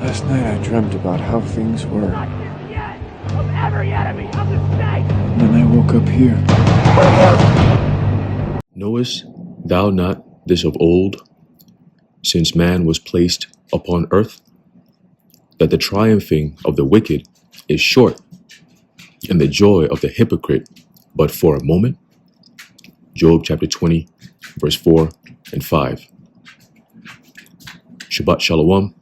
Last night I dreamt about how things were. And then I woke up here. Knowest thou not this of old, since man was placed upon earth, that the triumphing of the wicked is short, and the joy of the hypocrite but for a moment? Job chapter 20, verse 4 and 5. Shabbat Shalom.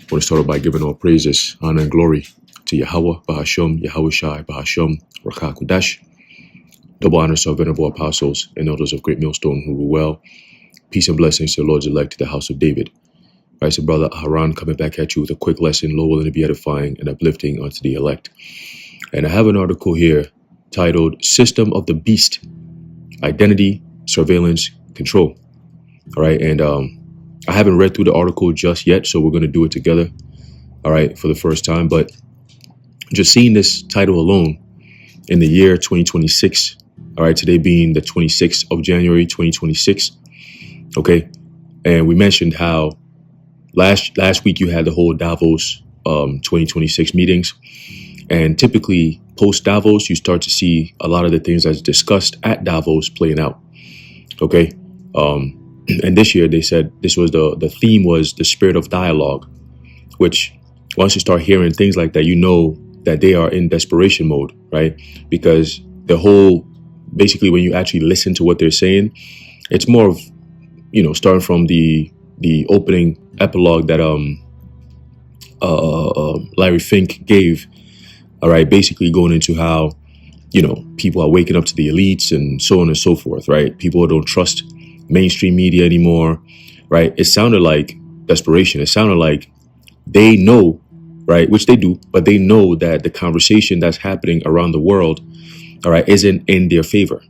I want to start off by giving all praises, honor, and glory to Yahweh, Bahasham, Yahushai, Bahasham, Rakha Kudash. Double honors to our venerable apostles and elders of Great Millstone who rule well. Peace and blessings to the Lord's elect, to the house of David. All right, so brother Haran coming back at you with a quick lesson, Lord willing to be edifying and uplifting unto the elect. And I have an article here titled System of the Beast, Identity, Surveillance, Control. All right, and I haven't read through the article just yet, so we're going to do it together, all right, for the first time. But just seeing this title alone in the year 2026, all right, today being the 26th of January, 2026, okay, and we mentioned how last week you had the whole Davos 2026 meetings, and typically post Davos, you start to see a lot of the things that's discussed at Davos playing out, okay. And this year they said this was the theme was the spirit of dialogue, which once you start hearing things like that, you know that they are in desperation mode, right? Because the whole, basically when you actually listen to what they're saying, it's more of, you know, starting from the opening epilogue that Larry Fink gave, all right, basically going into how, you know, people are waking up to the elites and so on and so forth, right? People don't trust mainstream media anymore, right? It sounded like desperation. It sounded like they know, right, which they do, but they know that the conversation that's happening around the world, all right, isn't in their favor.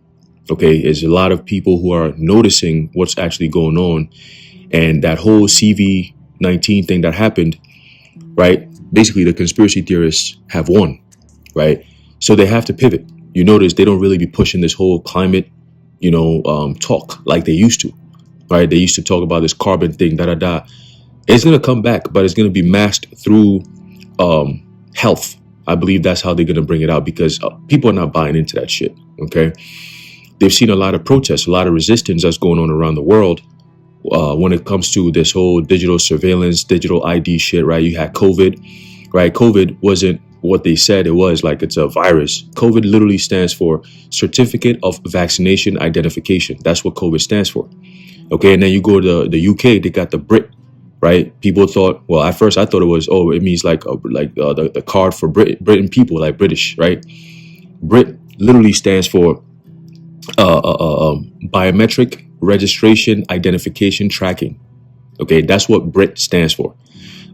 Okay, there's a lot of people who are noticing what's actually going on, and that whole CV-19 thing that happened, right? Basically, the conspiracy theorists have won, right? So they have to pivot. You notice they don't really be pushing this whole climate, you know, talk like they used to, right? They used to talk about this carbon thing, da-da-da. It's going to come back, but it's going to be masked through health. I believe that's how they're going to bring it out, because people are not buying into that shit, okay? They've seen a lot of protests, a lot of resistance that's going on around the world, when it comes to this whole digital surveillance, digital ID shit, right? You had COVID, right? COVID wasn't what they said it was, like it's a virus. COVID literally stands for Certificate of Vaccination Identification. That's what COVID stands for. Okay, and then you go to the UK, they got the Brit, right? People thought, well, at first I thought it was, oh, it means like the card for Britain people, like British, right? Brit literally stands for biometric registration identification tracking. Okay, that's what Brit stands for.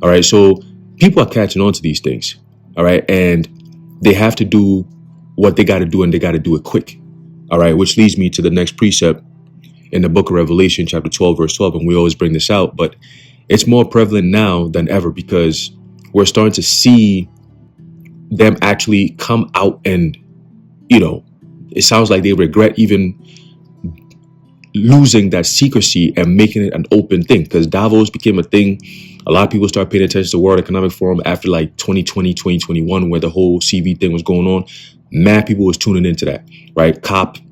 All right, so people are catching on to these things. All right, and they have to do what they got to do, and they got to do it quick. All right, which leads me to the next precept in the book of Revelation, chapter 12, verse 12. And we always bring this out, but it's more prevalent now than ever because we're starting to see them actually come out and, it sounds like they regret even losing that secrecy and making it an open thing, because Davos became a thing. A lot of people started paying attention to the World Economic Forum after like 2020, 2021, where the whole CV thing was going on. Mad people was tuning into that, right?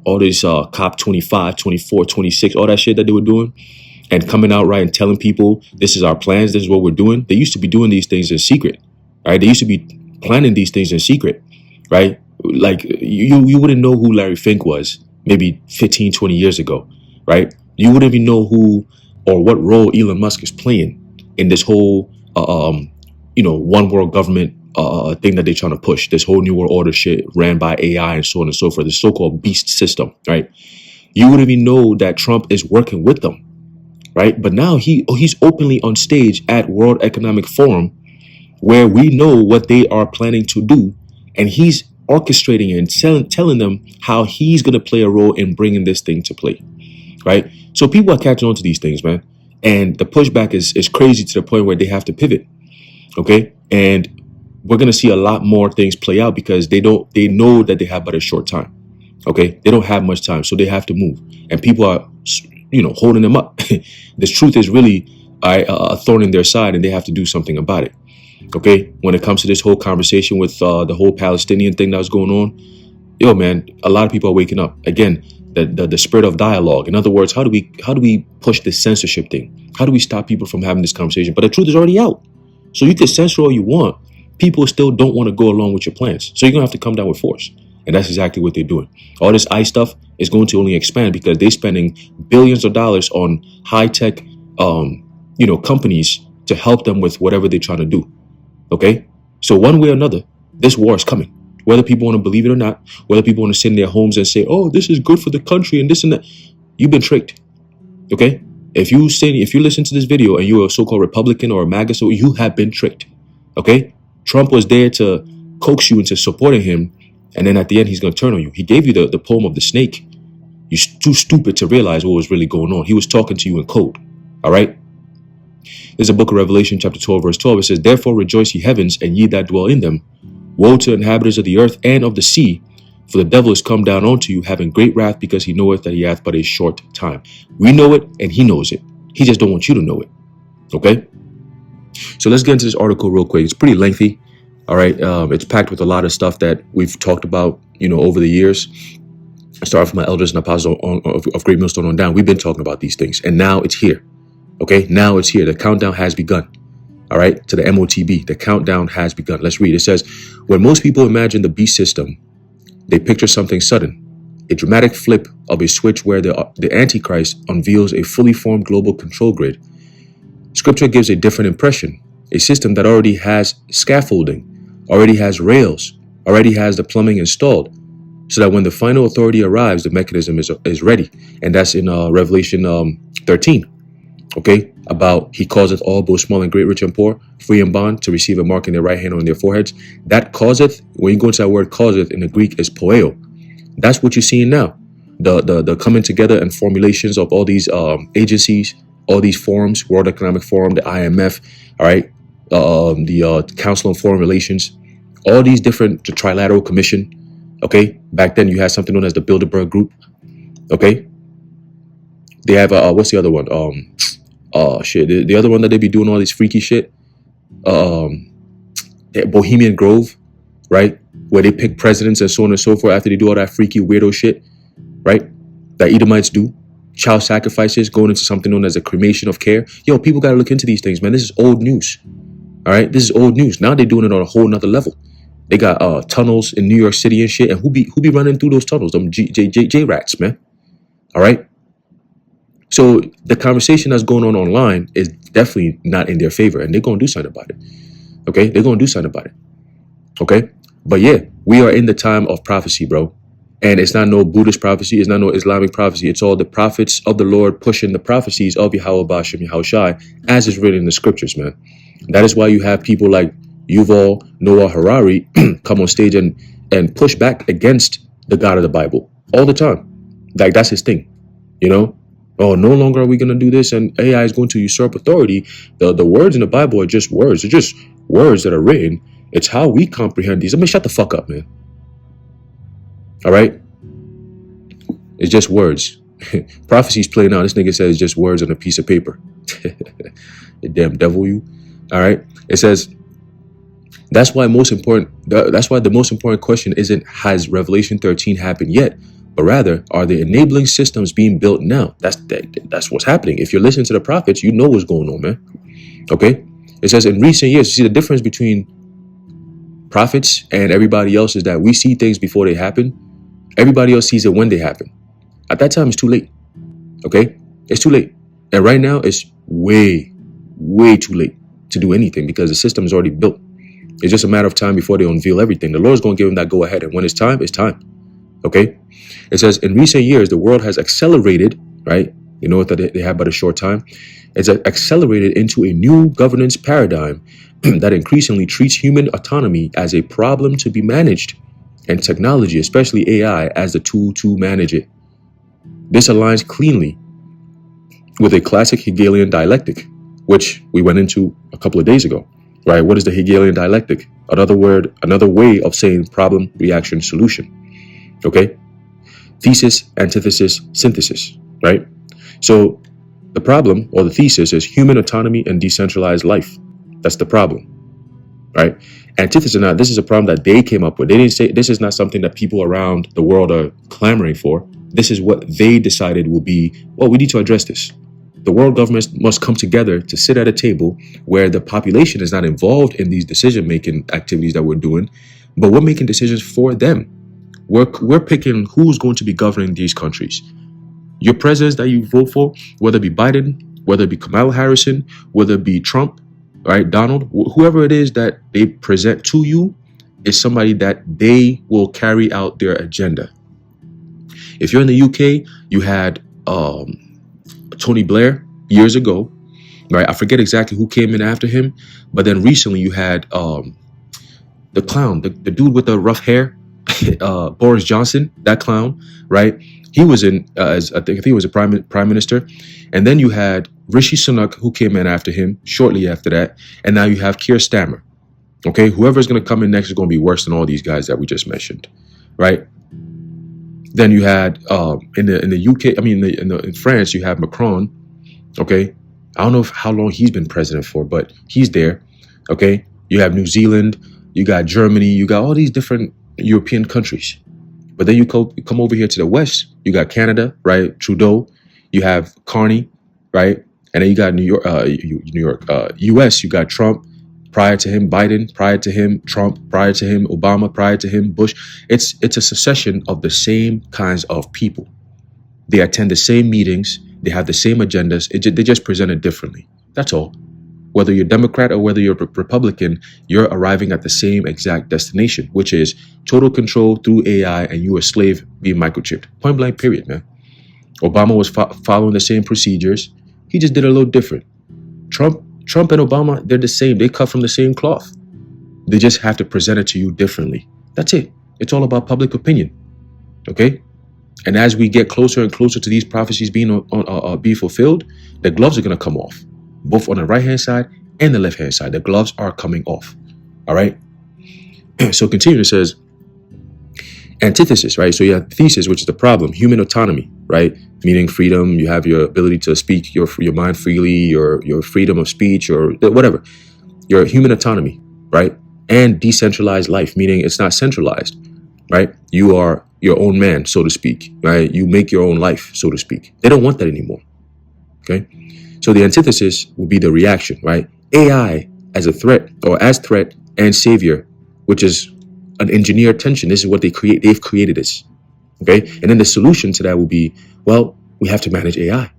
All this COP 25, 24, 26, all that shit that they were doing, and coming out right and telling people, this is our plans, this is what we're doing. They used to be doing these things in secret, right? They used to be planning these things in secret, right? Like you wouldn't know who Larry Fink was maybe 15, 20 years ago, right? You wouldn't even know who or what role Elon Musk is playing in this whole, one world government thing that they're trying to push, this whole new world order shit ran by AI and so on and so forth, the so-called beast system, right? You wouldn't even know that Trump is working with them, right? But now he's openly on stage at World Economic Forum where we know what they are planning to do, and he's orchestrating and telling them how he's going to play a role in bringing this thing to play, right? So people are catching on to these things, man. And the pushback is crazy to the point where they have to pivot, okay? And we're going to see a lot more things play out because they know that they have but a short time, okay? They don't have much time, so they have to move. And people are, holding them up. This truth is really a thorn in their side, and they have to do something about it, okay? When it comes to this whole conversation with the whole Palestinian thing that was going on, yo, man, a lot of people are waking up. Again, the spirit of dialogue. In other words, how do we push this censorship thing? How do we stop people from having this conversation? But the truth is already out. So you can censor all you want. People still don't want to go along with your plans. So you're going to have to come down with force. And that's exactly what they're doing. All this ICE stuff is going to only expand because they're spending billions of dollars on high-tech, companies to help them with whatever they're trying to do. Okay? So one way or another, this war is coming. Whether people want to believe it or not, whether people want to sit in their homes and say, oh, this is good for the country and this and that, you've been tricked. Okay? If you listen to this video and you're a so-called Republican or a MAGA, so you have been tricked. Okay? Trump was there to coax you into supporting him, and then at the end, he's going to turn on you. He gave you the poem of the snake. You're too stupid to realize what was really going on. He was talking to you in code. All right? There's a book of Revelation, chapter 12, verse 12. It says, therefore rejoice, ye heavens, and ye that dwell in them. Woe to the inhabitants of the earth and of the sea, for the devil is come down unto you, having great wrath, because he knoweth that he hath but a short time. We know it, and he knows it. He just don't want you to know it. Okay? So let's get into this article real quick. It's pretty lengthy. All right. It's packed with a lot of stuff that we've talked about, over the years. I started from my elders and apostles of Great Millstone on down. We've been talking about these things, and now it's here. Okay? Now it's here. The countdown has begun. All right? To the MOTB. The countdown has begun. Let's read. It says, when most people imagine the beast system, they picture something sudden. A dramatic flip of a switch where the Antichrist unveils a fully formed global control grid. Scripture gives a different impression. A system that already has scaffolding, already has rails, already has the plumbing installed, so that when the final authority arrives, the mechanism is ready. And that's in Revelation 13. Okay? About he causeth all, both small and great, rich and poor, free and bond, to receive a mark in their right hand or in their foreheads. That causeth, when you go into that word causeth in the Greek, is poeo. That's what you're seeing now. The coming together and formulations of all these agencies, all these forums, World Economic Forum, the IMF, all right, the Council on Foreign Relations, all these different, the Trilateral Commission, okay? Back then you had something known as the Bilderberg Group, okay? They have, what's the other one? The other one that they be doing all this freaky shit, Bohemian Grove, right? Where they pick presidents and so on and so forth after they do all that freaky weirdo shit, right? That Edomites do. child sacrifices, going into something known as a cremation of care. Yo, people got to look into these things, man. This is old news. All right, this is old news. Now they're doing it on a whole nother level. They got tunnels in New York City and shit, and who be running through those tunnels? Them J rats, man. All right. So the conversation that's going on online is definitely not in their favor, and they're gonna do something about it. Okay, they're gonna do something about it. Okay, but yeah, we are in the time of prophecy, bro. And it's not no Buddhist prophecy, it's not no Islamic prophecy. It's all the prophets of the Lord pushing the prophecies of Yahweh Bashem Yahushai as is written in the scriptures, man. That is why you have people like Yuval Noah Harari come on stage and push back against the God of the Bible all the time. Like, that's his thing, you know? Oh, no longer are we going to do this and AI is going to usurp authority. The words in the Bible are just words. They're just words that are written. It's how we comprehend these. I mean, shut the fuck up, man. All right? It's just words. Prophecy's playing out. This nigga says it's just words on a piece of paper. You damn devil, you. All right? It says, that's why the most important question isn't, has Revelation 13 happened yet? But rather, are the enabling systems being built now? That's what's happening. If you're listening to the prophets, you know what's going on, man. Okay? It says in recent years, you see the difference between prophets and everybody else is that we see things before they happen. Everybody else sees it when they happen. At that time, it's too late. Okay? It's too late. And right now, it's way, way too late to do anything because the system is already built. It's just a matter of time before they unveil everything. The Lord's going to give them that go ahead. And when it's time, it's time. Okay? It says, in recent years, the world has accelerated, right? You know what they have but a short time? It's accelerated into a new governance paradigm that increasingly treats human autonomy as a problem to be managed and technology, especially AI, as the tool to manage it. This aligns cleanly with a classic Hegelian dialectic, which we went into a couple of days ago, right? What is the Hegelian dialectic? Another way of saying problem, reaction, solution. Okay? Thesis, antithesis, synthesis, right? So the problem or the thesis is human autonomy and decentralized life. That's the problem, right? Antithesis, now this is a problem that they came up with. They didn't say, this is not something that people around the world are clamoring for. This is what they decided will be, well, we need to address this. The world governments must come together to sit at a table where the population is not involved in these decision-making activities that we're doing, but we're making decisions for them. We're picking who's going to be governing these countries. Your presidents that you vote for, whether it be Biden, whether it be Kamala Harris, whether it be Trump, right, Donald, whoever it is that they present to you is somebody that they will carry out their agenda. If you're in the UK, you had Tony Blair years ago, right? I forget exactly who came in after him, but then recently you had the clown, the dude with the rough hair, Boris Johnson, that clown, right? He was in, I think he was a prime minister. And then you had Rishi Sunak, who came in after him, shortly after that. And now you have Keir Starmer. Okay, whoever's going to come in next is going to be worse than all these guys that we just mentioned, right? Then you had in the UK, I mean, in France, you have Macron. Okay, I don't know how long he's been president for, but he's there. Okay, you have New Zealand, you got Germany, you got all these different European countries. But then you come over here to the West, you got Canada, right? Trudeau, you have Carney, right? And then you got New York, US, you got Trump. Prior to him, Biden. Prior to him, Trump. Prior to him, Obama. Prior to him, Bush. It's a succession of the same kinds of people. They attend the same meetings. They have the same agendas. They just present it differently. That's all. Whether you're Democrat or whether you're Republican, you're arriving at the same exact destination, which is total control through AI and you a slave being microchipped. Point blank, period, man. Obama was following the same procedures. He just did it a little different. Trump and Obama, they're the same. They cut from the same cloth. They just have to present it to you differently. That's it. It's all about public opinion. Okay? And as we get closer and closer to these prophecies being fulfilled, the gloves are going to come off, both on the right-hand side and the left-hand side. The gloves are coming off. All right? So continue, it says, antithesis, right? So you have thesis, which is the problem, human autonomy, right? Meaning freedom, you have your ability to speak your mind freely, your freedom of speech or whatever, your human autonomy, right? And decentralized life, meaning it's not centralized, right? You your own man, so to speak, right? You make your own life, so to speak. They don't want that anymore. Okay. So the antithesis will be the reaction, right? AI as a threat, or as threat and savior, which is an engineered tension. This is what they create. They've created this. Okay. And then the solution to that will be, well, we have to manage AI,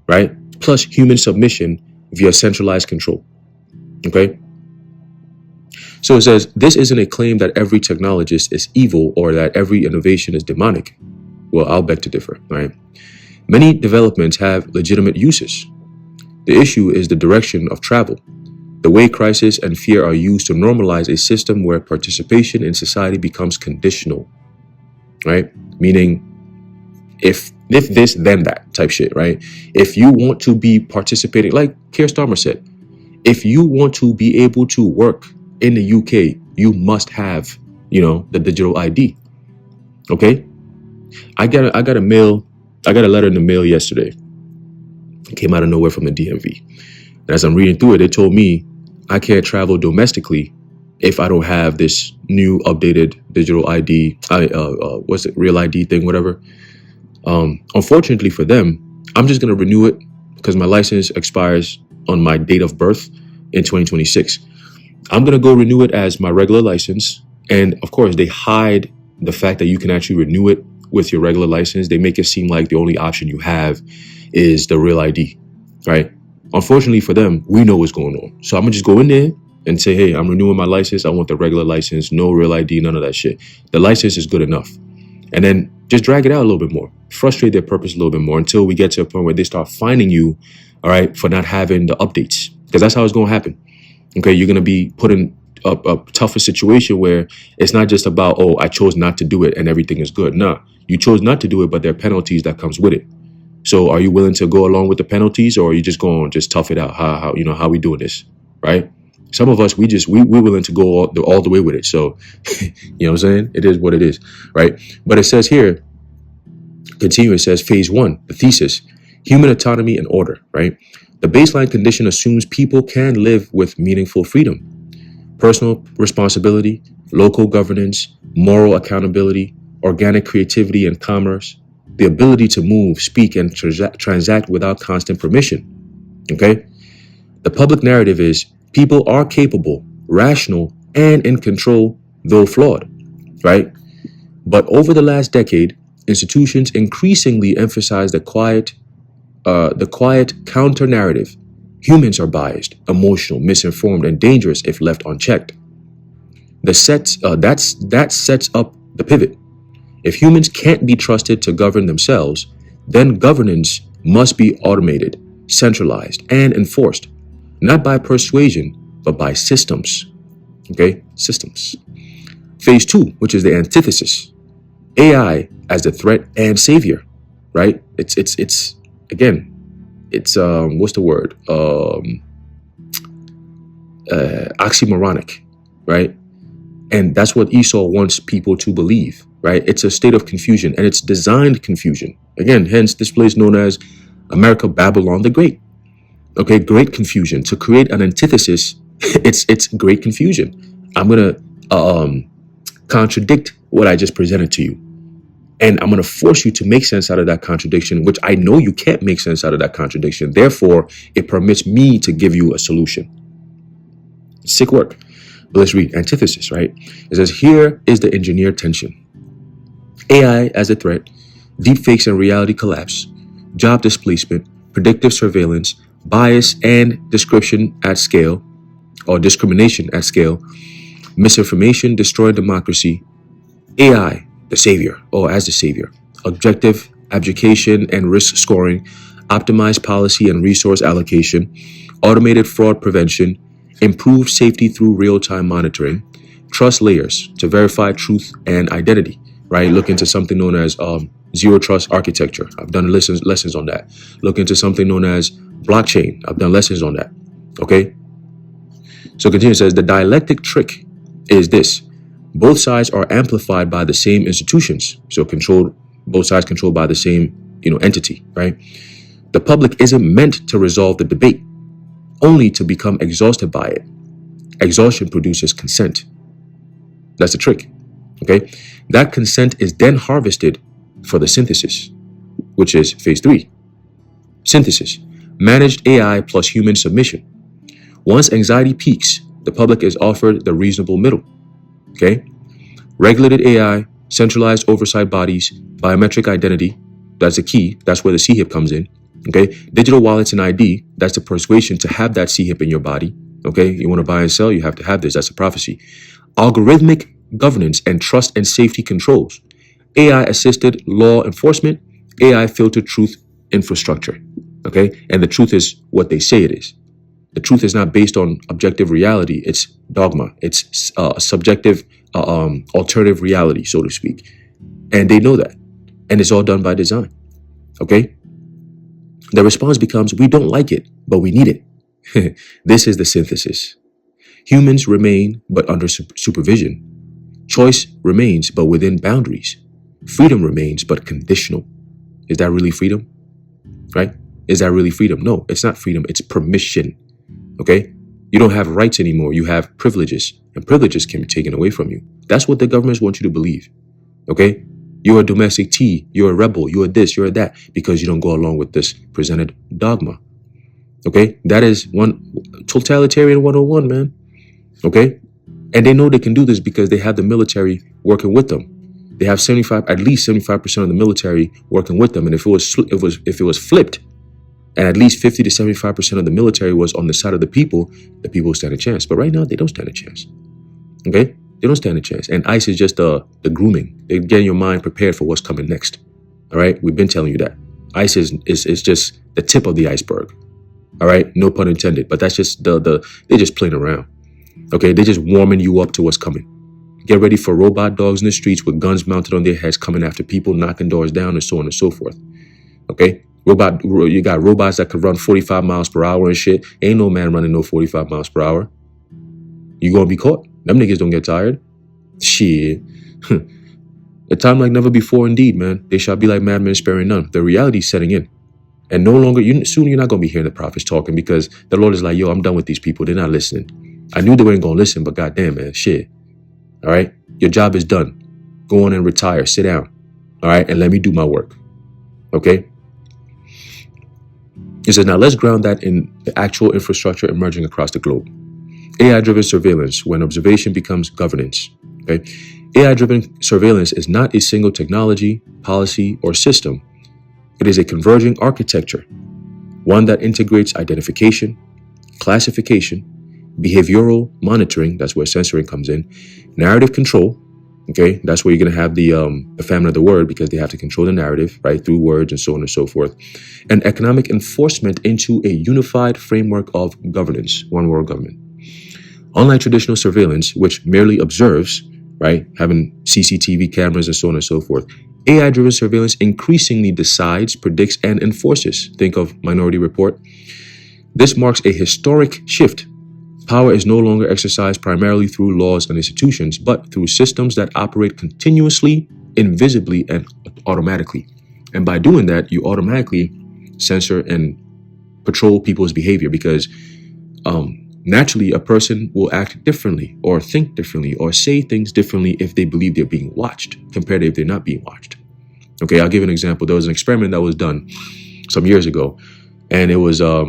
right? Plus human submission via centralized control. Okay. So it says, this isn't a claim that every technologist is evil or that every innovation is demonic. Well, I'll beg to differ, right? Many developments have legitimate uses. The issue is the direction of travel, the way crisis and fear are used to normalize a system where participation in society becomes conditional, right? Meaning, if this, then that type shit, right? If you want to be participating, like Keir Starmer said, if you want to be able to work in the UK, you must have, the digital ID. Okay? I got a letter in the mail yesterday. It came out of nowhere from the DMV. And as I'm reading through it, they told me I can't travel domestically if I don't have this new updated digital ID, what's it, Real ID thing, whatever. Unfortunately for them, I'm just going to renew it because my license expires on my date of birth in 2026. I'm going to go renew it as my regular license. And of course, they hide the fact that you can actually renew it with your regular license. They make it seem like the only option you have is the Real ID, right? Unfortunately for them, we know what's going on. So I'm going to just go in there and say, hey, I'm renewing my license. I want the regular license, no Real ID, none of that shit. The license is good enough. And then just drag it out a little bit more, frustrate their purpose a little bit more until we get to a point where they start finding you, all right, for not having the updates. Because that's how it's going to happen. Okay, you're going to be put in a tougher situation where it's not just about, oh, I chose not to do it and everything is good. No, you chose not to do it, but there are penalties that comes with it. So are you willing to go along with the penalties, or are you just going to just tough it out? How we doing this, right? Some of us, we're willing to go all the way with it. So, you know what I'm saying? It is what it is, right? But it says here, continue, it says phase 1, the thesis, human autonomy and order, right? The baseline condition assumes people can live with meaningful freedom, personal responsibility, local governance, moral accountability, organic creativity and commerce, the ability to move, speak, and transact without constant permission. Okay? The public narrative is people are capable, rational, and in control, though flawed, right? But over the last decade, institutions increasingly emphasize the quiet counter narrative. Humans are biased, emotional, misinformed, and dangerous if left unchecked. That sets up the pivot. If humans can't be trusted to govern themselves, then governance must be automated, centralized, and enforced, not by persuasion, but by systems. Okay, systems. Phase 2, which is the antithesis, AI as the threat and savior, right? It's what's the word? Oxymoronic, right? And that's what Esau wants people to believe, right? It's a state of confusion, and it's designed confusion. Again, hence this place known as America Babylon the Great. Okay, great confusion. To create an antithesis, it's great confusion. I'm gonna contradict what I just presented to you. And I'm going to force you to make sense out of that contradiction, which I know you can't make sense out of that contradiction. Therefore, it permits me to give you a solution. Sick work. But let's read antithesis, right? It says, here is the engineered tension. AI as a threat, deepfakes and reality collapse, job displacement, predictive surveillance, bias and discrimination at scale, misinformation, destroying democracy, AI, the savior, or as the savior, objective, abjuration and risk scoring, optimized policy and resource allocation, automated fraud prevention, improved safety through real-time monitoring, trust layers to verify truth and identity, right? Look into something known as zero trust architecture. I've done lessons on that. Look into something known as blockchain. I've done lessons on that, okay? So continue, it says, the dialectic trick is this. Both sides are amplified by the same institutions. So both sides controlled by the same, entity, right? The public isn't meant to resolve the debate, only to become exhausted by it. Exhaustion produces consent. That's the trick. Okay, that consent is then harvested for the synthesis, which is phase 3. Synthesis, managed AI plus human submission. Once anxiety peaks, the public is offered the reasonable middle. Okay, regulated AI, centralized oversight bodies, biometric identity, that's the key. That's where the CHIP comes in. Okay, digital wallets and ID, that's the persuasion to have that CHIP in your body. Okay, you want to buy and sell, you have to have this. That's a prophecy. Algorithmic governance and trust and safety controls. AI assisted law enforcement, AI filtered truth infrastructure. Okay, and the truth is what they say it is. The truth is not based on objective reality. It's dogma. It's subjective, alternative reality, so to speak. And they know that. And it's all done by design. Okay? The response becomes, we don't like it, but we need it. This is the synthesis. Humans remain, but under supervision. Choice remains, but within boundaries. Freedom remains, but conditional. Is that really freedom? Right? Is that really freedom? No, it's not freedom. It's permission. Okay? You don't have rights anymore. You have privileges, and privileges can be taken away from you. That's what the governments want you to believe. Okay? You're a domestic T. You're a rebel. You're this. You're that, because you don't go along with this presented dogma. Okay? That is one totalitarian 101, man. Okay? And they know they can do this because they have the military working with them. They have at least 75% of the military working with them. And if it was flipped, and at least 50 to 75% of the military was on the side of the people stand a chance. But right now, they don't stand a chance. Okay? They don't stand a chance. And ICE is just the grooming. They're getting your mind prepared for what's coming next. All right? We've been telling you that. ICE is just the tip of the iceberg. All right? No pun intended. But that's just they're just playing around. Okay? They're just warming you up to what's coming. Get ready for robot dogs in the streets with guns mounted on their heads coming after people, knocking doors down, and so on and so forth. Okay? You got robots that can run 45 miles per hour and shit. Ain't no man running no 45 miles per hour. You gonna be caught. Them niggas don't get tired. Shit. A time like never before indeed, man. They shall be like madmen sparing none. The reality's setting in. And no longer, soon you're not gonna be hearing the prophets talking, because the Lord is like, yo, I'm done with these people. They're not listening. I knew they weren't gonna listen, but goddamn, man, shit. All right? Your job is done. Go on and retire. Sit down. All right? And let me do my work. Okay? He says, now let's ground that in the actual infrastructure emerging across the globe. AI-driven surveillance, when observation becomes governance. Okay? AI-driven surveillance is not a single technology, policy, or system. It is a converging architecture, one that integrates identification, classification, behavioral monitoring, that's where censoring comes in, narrative control, okay, that's where you're going to have the famine of the word, because they have to control the narrative, right, through words and so on and so forth, and economic enforcement into a unified framework of governance, one world government. Unlike traditional surveillance, which merely observes, right, having CCTV cameras and so on and so forth, AI-driven surveillance increasingly decides, predicts, and enforces. Think of Minority Report. This marks a historic shift. Power is no longer exercised primarily through laws and institutions, but through systems that operate continuously, invisibly, and automatically. And by doing that, you automatically censor and patrol people's behavior, because naturally a person will act differently or think differently or say things differently if they believe they're being watched compared to if they're not being watched. Okay, I'll give an example. There was an experiment that was done some years ago, and it was a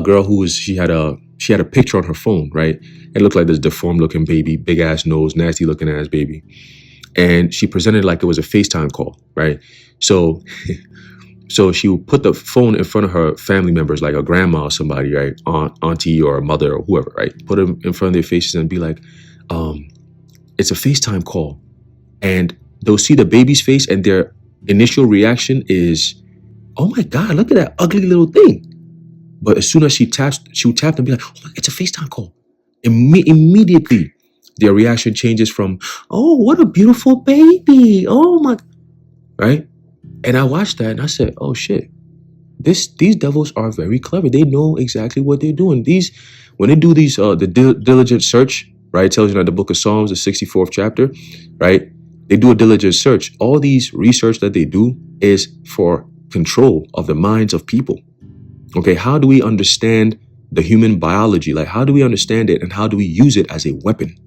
girl who she had a picture on her phone, right? It looked like this deformed looking baby, big ass nose, nasty looking ass baby. And she presented like it was a FaceTime call, right? So she would put the phone in front of her family members, like a grandma or somebody, right? Auntie or a mother or whoever, right? Put them in front of their faces and be like, it's a FaceTime call. And they'll see the baby's face and their initial reaction is, oh my God, look at that ugly little thing. But as soon as she would tap and be like, oh, it's a FaceTime call. Immediately, their reaction changes from, oh, what a beautiful baby. Oh my, right? And I watched that and I said, oh shit, these devils are very clever. They know exactly what they're doing. When they do these, the diligent search, right? It tells you in the book of Psalms, the 64th chapter, right? They do a diligent search. All these research that they do is for control of the minds of people. Okay, how do we understand the human biology? Like, how do we understand it and how do we use it as a weapon?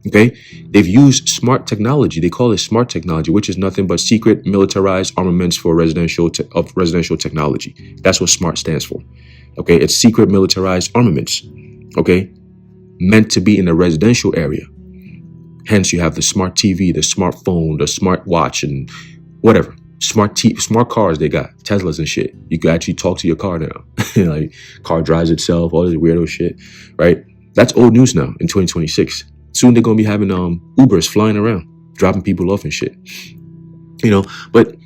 Okay, they've used smart technology. They call it smart technology, which is nothing but secret militarized armaments for residential technology. That's what SMART stands for. Okay, it's secret militarized armaments. Okay, meant to be in a residential area. Hence, you have the smart TV, the smartphone, the smart watch, and whatever. Smart cars they got, Teslas and shit. You can actually talk to your car now. Like, car drives itself, all this weirdo shit, right? That's old news now in 2026. Soon they're gonna be having Ubers flying around, dropping people off and shit. But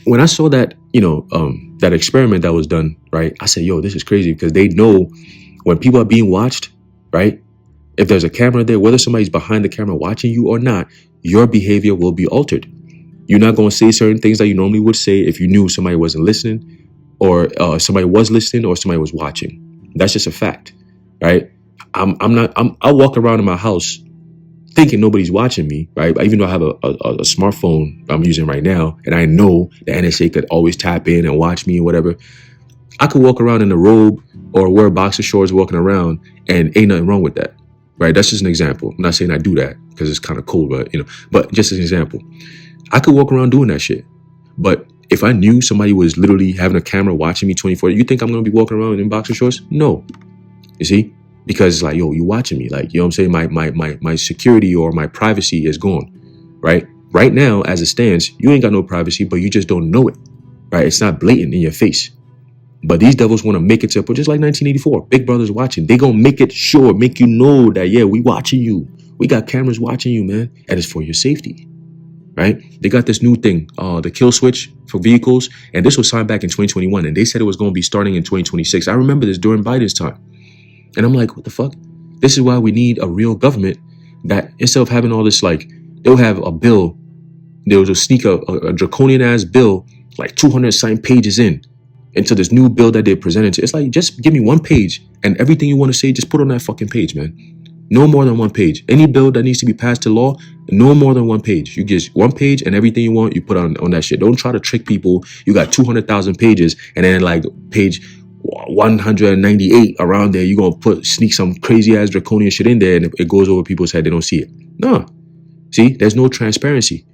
when I saw that, that experiment that was done, right? I said, yo, this is crazy, because they know when people are being watched, right? If there's a camera there, whether somebody's behind the camera watching you or not, your behavior will be altered. You're not going to say certain things that you normally would say if you knew somebody wasn't listening, or somebody was listening, or somebody was watching. That's just a fact, right? I'll walk around in my house thinking nobody's watching me, right? Even though I have a smartphone I'm using right now, and I know the NSA could always tap in and watch me or whatever. I could walk around in a robe or wear boxer shorts walking around, and ain't nothing wrong with that, right? That's just an example. I'm not saying I do that because it's kind of cool, but just as an example. I could walk around doing that shit. But if I knew somebody was literally having a camera watching me 24, you think I'm going to be walking around in boxer shorts? No. You see? Because it's like, yo, you watching me. Like, you know what I'm saying? My security or my privacy is gone, right? Right now, as it stands, you ain't got no privacy, but you just don't know it, right? It's not blatant in your face. But these devils want to make it to, just like 1984, Big Brother's watching. They going to make it sure, make you know that, yeah, we watching you. We got cameras watching you, man. And it's for your safety. Right? They got this new thing, the kill switch for vehicles. And this was signed back in 2021. And they said it was going to be starting in 2026. I remember this during Biden's time. And I'm like, what the fuck? This is why we need a real government that instead of having all this, like, they'll have a bill. They'll just sneak a draconian ass bill, like 200 signed pages into this new bill that they presented to. It's like, just give me one page and everything you want to say, just put on that fucking page, man. No more than one page. Any bill that needs to be passed to law, no more than one page. You just one page and everything you want, you put on that shit. Don't try to trick people. You got 200,000 pages and then like page 198 around there, you're going to sneak some crazy ass draconian shit in there and it goes over people's head. They don't see it. No. See, there's no transparency.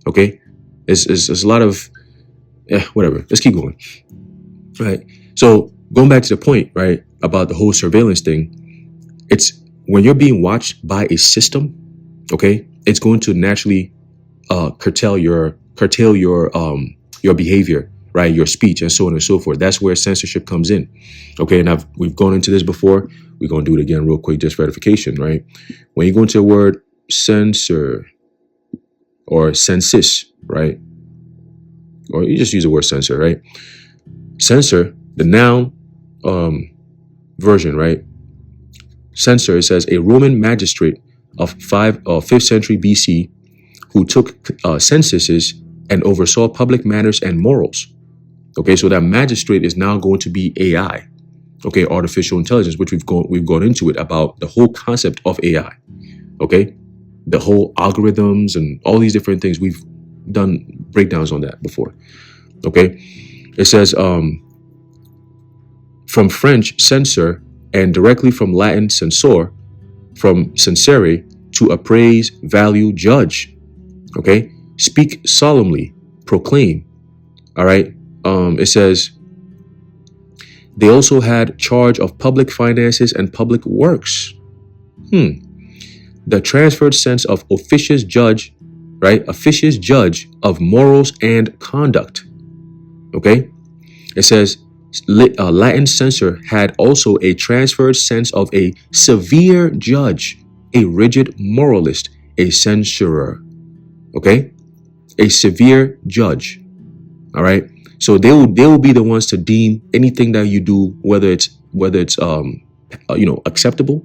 Okay? It's a lot of, whatever. Let's keep going. Right? So going back to the point, right, about the whole surveillance thing, it's, when you're being watched by a system, okay, it's going to naturally curtail your behavior, right? Your speech and so on and so forth. That's where censorship comes in. Okay, and we've gone into this before. We're going to do it again real quick, just verification, right? When you go into the word censor or census, right? Or you just use the word censor, right? Censor, the noun version, right? Censor, it says a Roman magistrate of 5th century BC who took censuses and oversaw public manners and morals. Okay, so that magistrate is now going to be AI. Okay, artificial intelligence, which we've gone into it about the whole concept of AI. Okay, the whole algorithms and all these different things. We've done breakdowns on that before. Okay, it says from French censor, and directly from Latin censor, from censere, to appraise, value, judge. Okay? Speak solemnly, proclaim. All right? It says, they also had charge of public finances and public works. The transferred sense of officious judge, right? Officious judge of morals and conduct. Okay? It says, Latin censor had also a transferred sense of a severe judge, a rigid moralist, a censurer. Okay? A severe judge. All right? So they will be the ones to deem anything that you do, whether it's acceptable,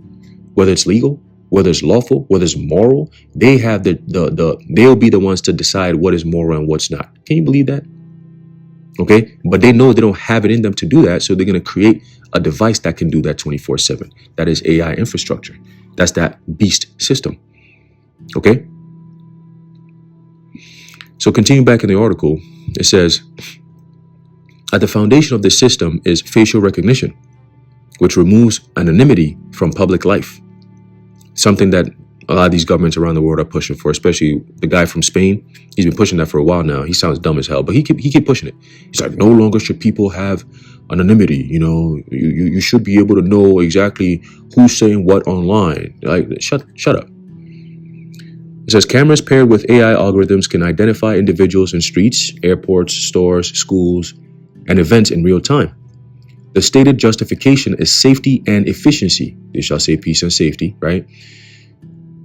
whether it's legal, whether it's lawful, whether it's moral. They have they'll be the ones to decide what is moral and what's not. Can you believe that? Okay, but they know they don't have it in them to do that, so they're going to create a device that can do that 24/7. That is AI infrastructure. That's that beast system. Okay, so continue back in the article. It says, at the foundation of this system is facial recognition, which removes anonymity from public life. Something that A lot of these governments around the world are pushing for, especially the guy from Spain. He's been pushing that for a while now. He sounds dumb as hell, but he keep pushing it. He's like, no longer should people have anonymity. You know, you should be able to know exactly who's saying what online. Like, shut up. It says cameras paired with AI algorithms can identify individuals in streets, airports, stores, schools, and events in real time. The stated justification is safety and efficiency. They shall say peace and safety, right?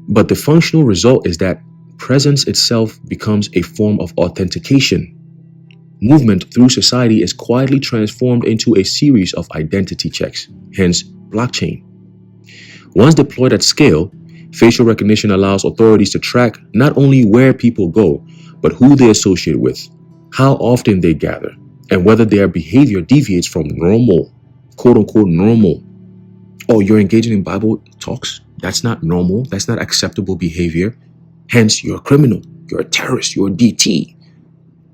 But the functional result is that presence itself becomes a form of authentication. Movement through society is quietly transformed into a series of identity checks, hence blockchain. Once deployed at scale, facial recognition allows authorities to track not only where people go, but who they associate with, how often they gather, and whether their behavior deviates from normal, quote unquote normal. Oh, you're engaging in Bible talks? That's not normal. That's not acceptable behavior. Hence, you're a criminal. You're a terrorist. You're a DT.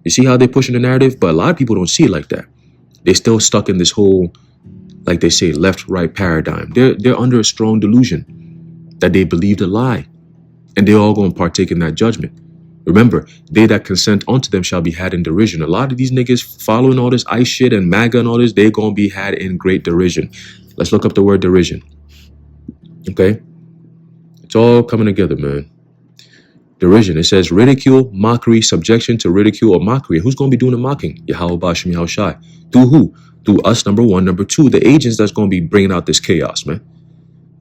You see how they're pushing the narrative? But a lot of people don't see it like that. They're still stuck in this whole, like they say, left-right paradigm. They're under a strong delusion that they believed a lie. And they're all going to partake in that judgment. Remember, they that consent unto them shall be had in derision. A lot of these niggas following all this ice shit and MAGA and all this, they're going to be had in great derision. Let's look up the word derision. Okay? It's all coming together, man. Derision. It says ridicule, mockery, subjection to ridicule or mockery. Who's going to be doing the mocking? Yahweh Bashim Yahushai. Through who? Through us, number one. Number two, the agents that's going to be bringing out this chaos, man.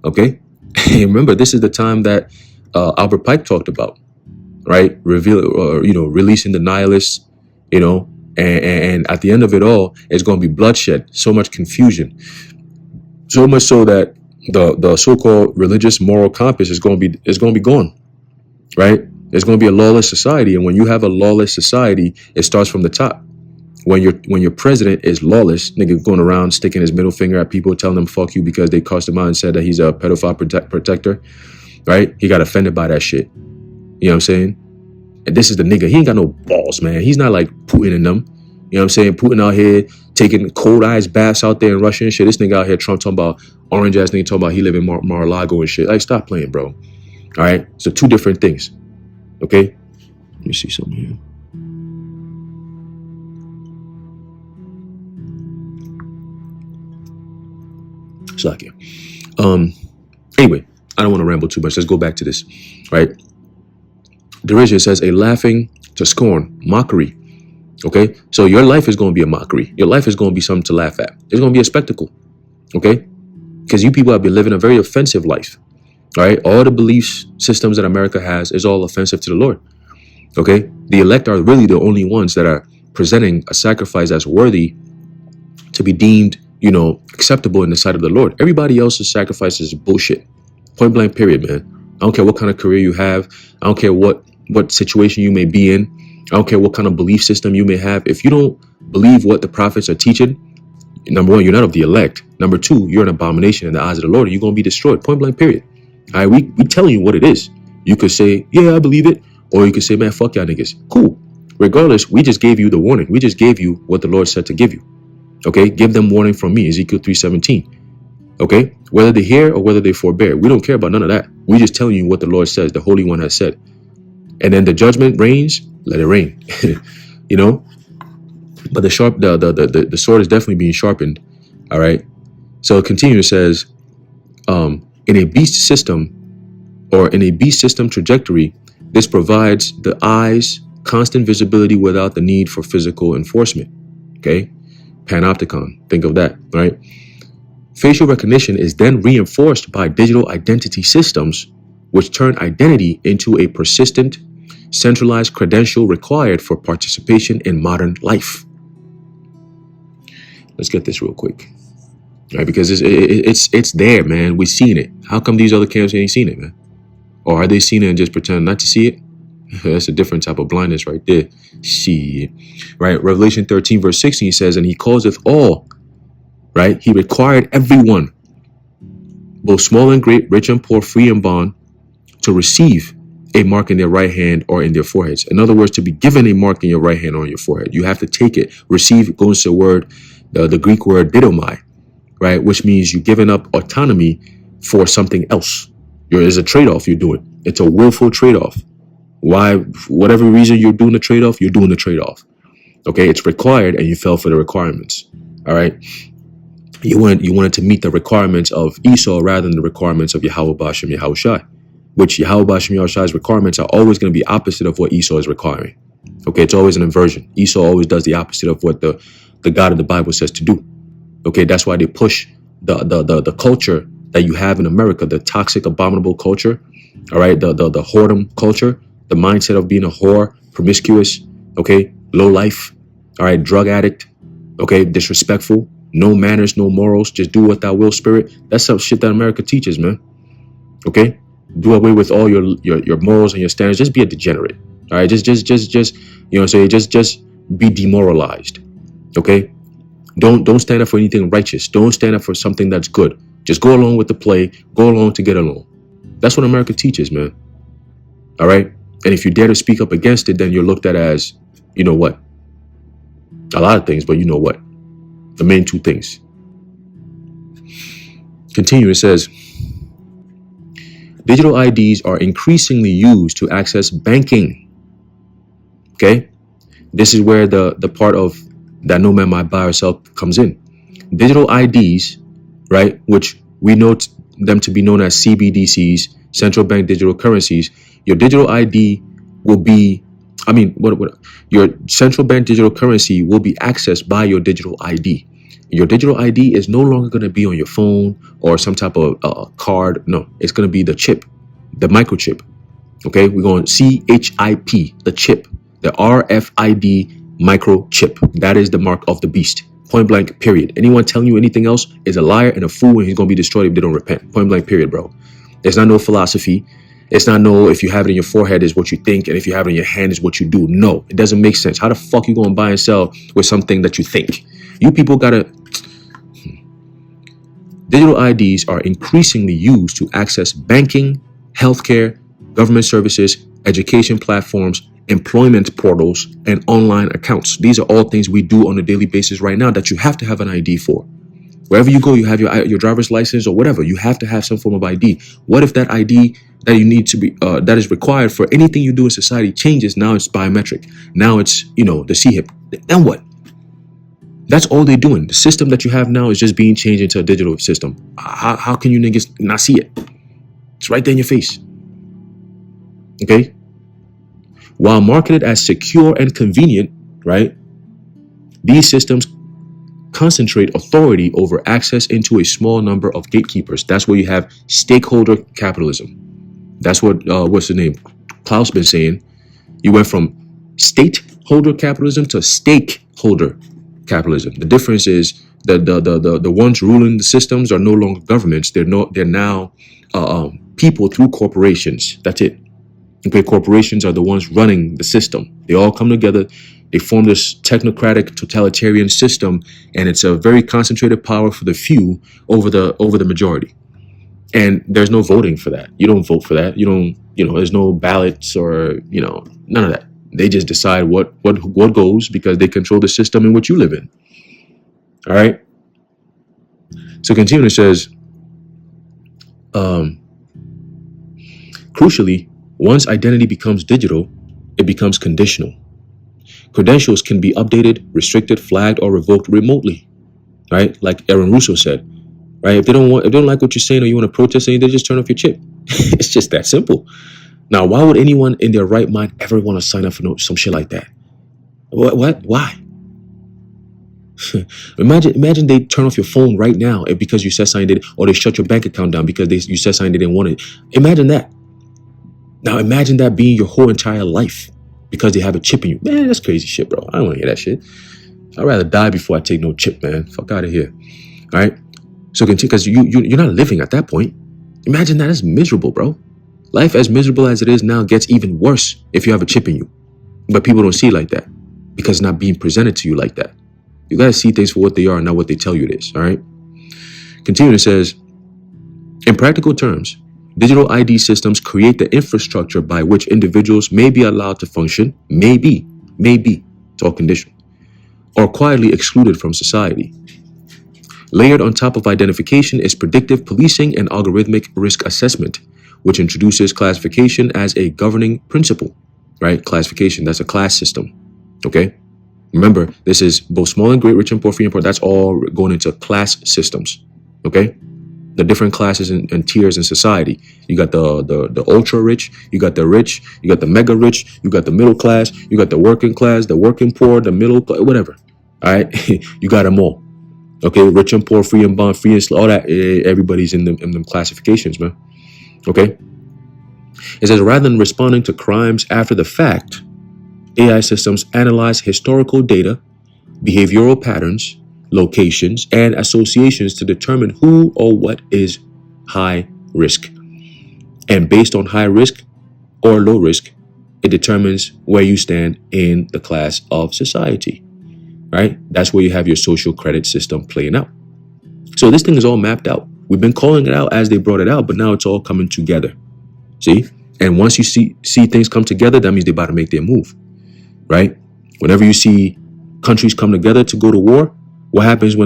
Okay? And remember, this is the time that Albert Pike talked about, right? Releasing the nihilists, and at the end of it all, it's going to be bloodshed, so much confusion. So much so that the so-called religious moral compass is going to be gone, right? There's going to be a lawless society, and when you have a lawless society, it starts from the top. When your president is lawless, nigga going around sticking his middle finger at people, telling them fuck you because they cussed him out and said that he's a pedophile protector, right? He got offended by that shit. You know what I'm saying? And this is the nigga. He ain't got no balls, man. He's not like Putin and them. You know what I'm saying? Putin out here taking cold ice baths out there in Russia and shit. This nigga out here, Trump talking about orange ass nigga talking about he live in Mar-a-Lago and shit. Like, stop playing, bro. All right? So two different things. Okay? Let me see something here. Slack you. Anyway, I don't want to ramble too much. Let's go back to this, right? Derision says a laughing to scorn, mockery. Okay, so your life is going to be a mockery. Your life is going to be something to laugh at. It's going to be a spectacle. Okay, because you people have been living a very offensive life. All right, all the belief systems that America has is all offensive to the Lord. Okay, the elect are really the only ones that are presenting a sacrifice that's worthy to be deemed, acceptable in the sight of the Lord. Everybody else's sacrifice is bullshit. Point blank, period, man. I don't care what kind of career you have. I don't care what situation you may be in. I don't care what kind of belief system you may have. If you don't believe what the prophets are teaching, number one, you're not of the elect. Number two, you're an abomination in the eyes of the Lord, and you're going to be destroyed. Point blank, period. All right, we telling you what it is. You could say, yeah, I believe it. Or you could say, man, fuck y'all niggas. Cool. Regardless, we just gave you the warning. We just gave you what the Lord said to give you. Okay, give them warning from me, Ezekiel 3:17. Okay, whether they hear or whether they forbear, we don't care about none of that. We just telling you what the Lord says, the Holy One has said. And then the judgment reigns, let it rain. But the sword is definitely being sharpened. All right. So it continues, says, in a beast system or in a beast system trajectory, this provides the eyes constant visibility without the need for physical enforcement. Okay. Panopticon. Think of that, right? Facial recognition is then reinforced by digital identity systems, which turn identity into a persistent, centralized credential required for participation in modern life. Let's get this real quick, right? Because it's there, man. We've seen it. How come these other camps ain't seen it, man? Or are they seeing it and just pretending not to see it? That's a different type of blindness right there. See, right? Revelation 13 verse 16 says, and he causeth all, right? He required everyone, both small and great, rich and poor, free and bond, to receive a mark in their right hand or in their foreheads. In other words, to be given a mark in your right hand or on your forehead. You have to take it. Receive goes to the word, the Greek word didomai, right? Which means you're giving up autonomy for something else. There's a trade-off you're doing. It's a willful trade-off. Why? Whatever reason you're doing the trade-off, you're doing the trade-off. Okay, it's required, and you fell for the requirements. All right, you wanted to meet the requirements of Esau rather than the requirements of Yahweh Bashem Yahweh Shai, which Yahweh Bashem Yahweh Shai's requirements are always going to be opposite of what Esau is requiring. Okay, it's always an inversion. Esau always does the opposite of what the God of the Bible says to do. Okay, that's why they push the culture that you have in America, the toxic, abominable culture. All right, the whoredom culture, the mindset of being a whore, promiscuous, okay, low life, all right, drug addict, okay, disrespectful, no manners, no morals, just do what thou will spirit. That's some shit that America teaches, man. Okay, do away with all your morals and your standards. Just be a degenerate. All right, just you know what I'm saying, just be demoralized. Okay, don't stand up for anything righteous. Don't stand up for something that's good. Just go along with the play. Go along to get along. That's what America teaches, man. All right, and if you dare to speak up against it, then you're looked at as, you know what, a lot of things, but you know what, the main two things. Continue, it says, digital IDs are increasingly used to access banking. Okay, this is where the part of that no man might buy or sell comes in. Digital IDs, right, which we know them to be known as CBDCs, central bank digital currencies. Your digital ID will be, your central bank digital currency will be accessed by your digital ID. Your digital ID is no longer going to be on your phone or some type of card. No, it's going to be the chip, the microchip. Okay, we're going CHIP, the chip, the RFID microchip. That is the mark of the beast. Point blank, period. Anyone telling you anything else is a liar and a fool, and he's going to be destroyed if they don't repent. Point blank, period, bro. It's not no philosophy. It's not no, if you have it in your forehead is what you think, and if you have it in your hand is what you do. No, it doesn't make sense. How the fuck you going to buy and sell with something that you think? You people got to... Digital IDs are increasingly used to access banking, healthcare, government services, education platforms, employment portals, and online accounts. These are all things we do on a daily basis right now that you have to have an ID for. Wherever you go, you have your driver's license or whatever. You have to have some form of ID. What if that ID that you need to be that is required for anything you do in society changes? Now it's biometric. Now it's, the CHIP. Then what? That's all they're doing. The system that you have now is just being changed into a digital system. How can you niggas not see it? It's right there in your face. Okay? While marketed as secure and convenient, right? These systems concentrate authority over access into a small number of gatekeepers. That's where you have stakeholder capitalism. That's what, what's the name? Klaus been saying. You went from stakeholder capitalism to stakeholder capitalism. The difference is that the ones ruling the systems are no longer governments. They're now people through corporations. That's it. Okay, corporations are the ones running the system. They all come together. They form this technocratic totalitarian system, and it's a very concentrated power for the few over the majority. And there's no voting for that. You don't vote for that. You don't, there's no ballots or, none of that. They just decide what goes because they control the system in which you live in. All right. So continuing, it says, crucially, once identity becomes digital, it becomes conditional. Credentials can be updated, restricted, flagged, or revoked remotely. Right? Like Aaron Russo said. Right? If they don't like what you're saying or you want to protest anything, they just turn off your chip. It's just that simple. Now, why would anyone in their right mind ever want to sign up for some shit like that? What? Why? Imagine they turn off your phone right now because you said something, or they shut your bank account down because you said something they didn't want it. Imagine that. Now, imagine that being your whole entire life because they have a chip in you. Man, that's crazy shit, bro. I don't want to hear that shit. I'd rather die before I take no chip, man. Fuck out of here. All right? So continue, because you're not living at that point. Imagine that. It's miserable, bro. Life as miserable as it is now gets even worse if you have a chip in you. But people don't see it like that because it's not being presented to you like that. You got to see things for what they are and not what they tell you it is, all right? Continuing, it says, in practical terms, digital ID systems create the infrastructure by which individuals may be allowed to function, maybe, it's all conditional, or quietly excluded from society. Layered on top of identification is predictive policing and algorithmic risk assessment, which introduces classification as a governing principle, right? Classification, that's a class system, okay? Remember, this is both small and great, rich and poor, free and poor. That's all going into class systems, okay? The different classes and tiers in society. You got the ultra rich, you got the rich, you got the mega rich, you got the middle class, you got the working class, the working poor, the middle, whatever. All right, you got them all. Okay, rich and poor, free and bond, free and all that. Everybody's in them classifications, man. Okay. It says rather than responding to crimes after the fact, AI systems analyze historical data, behavioral patterns, locations, and associations to determine who or what is high risk. And based on high risk or low risk, it determines where you stand in the class of society, right? That's where you have your social credit system playing out. So this thing is all mapped out. We've been calling it out as they brought it out, but now it's all coming together. See? And once you see things come together, that means they're about to make their move, right? Whenever you see countries come together to go to war, what happens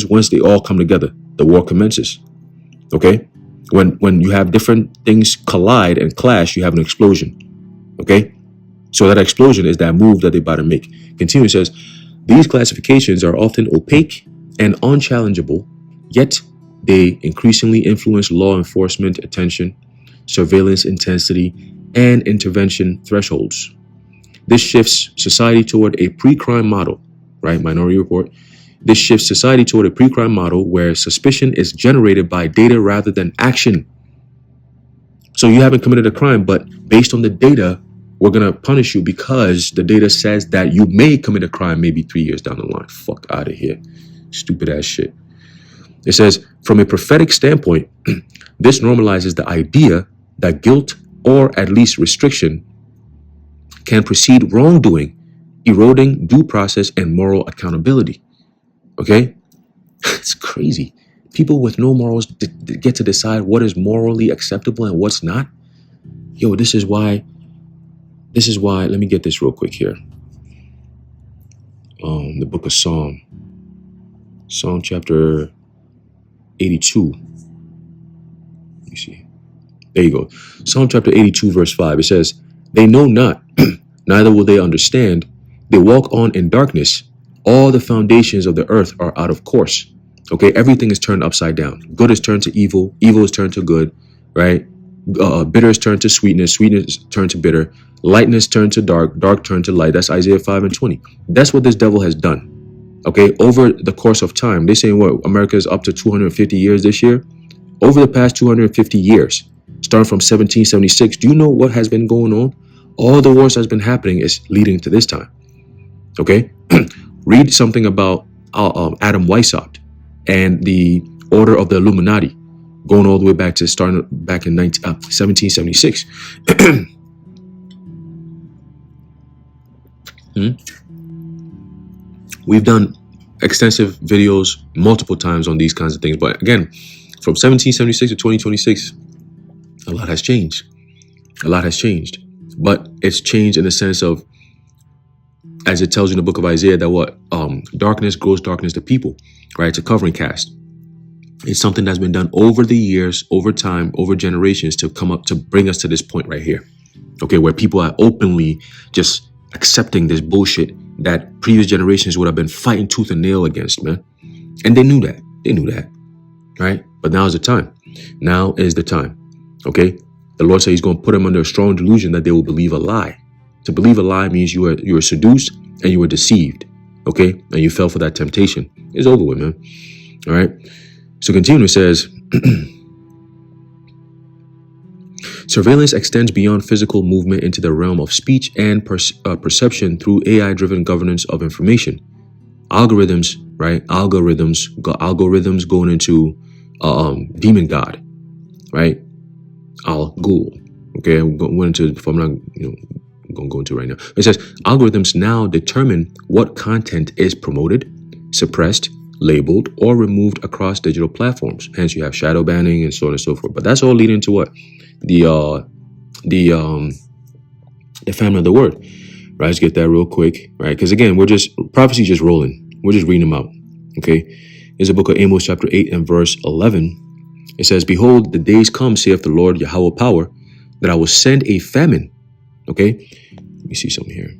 once they all come together? The war commences. Okay? When you have different things collide and clash, you have an explosion. Okay? So that explosion is that move that they're about to make. Continue, says, these classifications are often opaque and unchallengeable, yet they increasingly influence law enforcement attention, surveillance intensity, and intervention thresholds. This shifts society toward a pre-crime model, right? Minority Report. This shifts society toward a pre-crime model where suspicion is generated by data rather than action. So you haven't committed a crime, but based on the data, we're going to punish you because the data says that you may commit a crime maybe 3 years down the line. Fuck out of here. Stupid ass shit. It says, from a prophetic standpoint, this normalizes the idea that guilt or at least restriction can precede wrongdoing, eroding due process and moral accountability. Okay? It's crazy. People with no morals get to decide what is morally acceptable and what's not. Yo, this is why, let me get this real quick here. The book of Psalm chapter 82. Let me see. There you go. Psalm chapter 82, verse 5. It says, they know not, neither will they understand. They walk on in darkness. All the foundations of the earth are out of course. Okay, everything is turned upside down. Good is turned to evil. Evil is turned to good, right? Bitter is turned to sweetness. Sweetness is turned to bitter. Lightness turned to dark. Dark turned to light. That's Isaiah 5 and 20. That's what this devil has done. Okay, over the course of time. They're saying what? America is up to 250 years this year. Over the past 250 years, starting from 1776, do you know what has been going on? All the wars that's been happening is leading to this time. Okay, read something about Adam Weishaupt and the Order of the Illuminati, going all the way back to starting back in 1776. We've done extensive videos multiple times on these kinds of things, but again, from 1776 to 2026, a lot has changed. A lot has changed, but it's changed in the sense of, as it tells you in the book of Isaiah, that what darkness grows darkness to people, right? It's a covering cast. It's something that's been done over the years, over time, over generations to come up to bring us to this point right here. Okay, where people are openly just accepting this bullshit that previous generations would have been fighting tooth and nail against, man. And they knew that. They knew that, right? But now is the time. Now is the time. Okay, the Lord said He's going to put them under a strong delusion that they will believe a lie. To believe a lie means you were seduced and you were deceived, okay? And you fell for that temptation. It's over with, man. All right? So continue, it says, surveillance extends beyond physical movement into the realm of speech and perception through AI-driven governance of information. Algorithms, right? Algorithms going into demon god, right? Al-Ghul. Okay, I'm going into, if I'm not, going to go into right now. It says algorithms now determine what content is promoted, suppressed, labeled, or removed across digital platforms. Hence, you have shadow banning and so on and so forth. But that's all leading to what? The family of the word. Right? Let's get that real quick. Right? Because again, prophecy just rolling. We're just reading them out. Okay. Here's a book of Amos chapter 8 and verse 11. It says, behold, the days come, saith the Lord Yahweh power, that I will send a famine. Okay, let me see something here.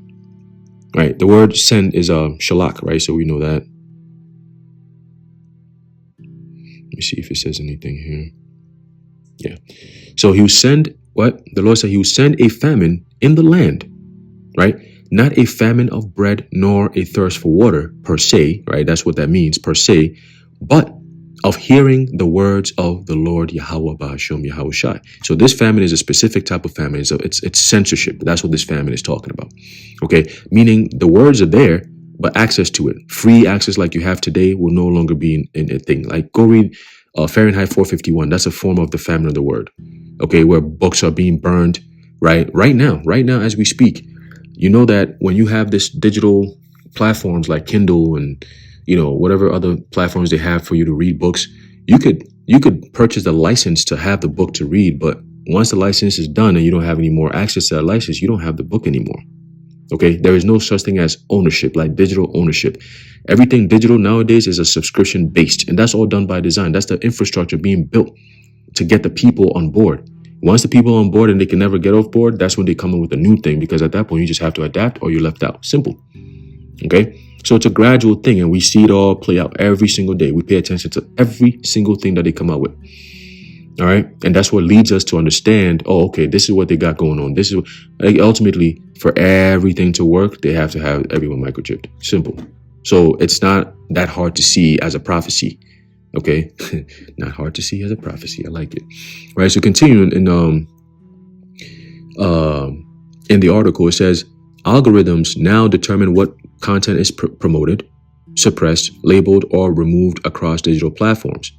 All right, the word send is shalak, right? So we know that. Let me see if it says anything here. Yeah. So he will send what? The Lord said he will send a famine in the land, right? Not a famine of bread nor a thirst for water per se, right? That's what that means per se, but of hearing the words of the Lord Yahweh Bahasham Yahweh Shai. So this famine is a specific type of famine. It's censorship. That's what this famine is talking about. Okay, meaning the words are there, but access to it, free access like you have today, will no longer be in a thing. Like go read Fahrenheit 451. That's a form of the famine of the word. Okay, where books are being burned, right? Right now as we speak. You know that when you have this digital platforms like Kindle and whatever other platforms they have for you to read books, you could purchase the license to have the book to read, but once the license is done and you don't have any more access to that license, you don't have the book anymore. Okay, there is no such thing as ownership, like digital ownership. Everything digital nowadays is a subscription based, and that's all done by design. That's the infrastructure being built to get the people on board. Once the people are on board and they can never get off board, that's when they come in with a new thing, because at that point you just have to adapt or you're left out. Simple. Okay, so it's a gradual thing, and we see it all play out every single day. We pay attention to every single thing that they come out with. All right, and that's what leads us to understand, oh, okay, this is what they got going on. This is ultimately, for everything to work, they have to have everyone microchipped. Simple. So it's not that hard to see as a prophecy. Okay, not hard to see as a prophecy. I like it. Right. So continuing in the article, it says algorithms now determine what content is promoted, suppressed, labeled, or removed across digital platforms,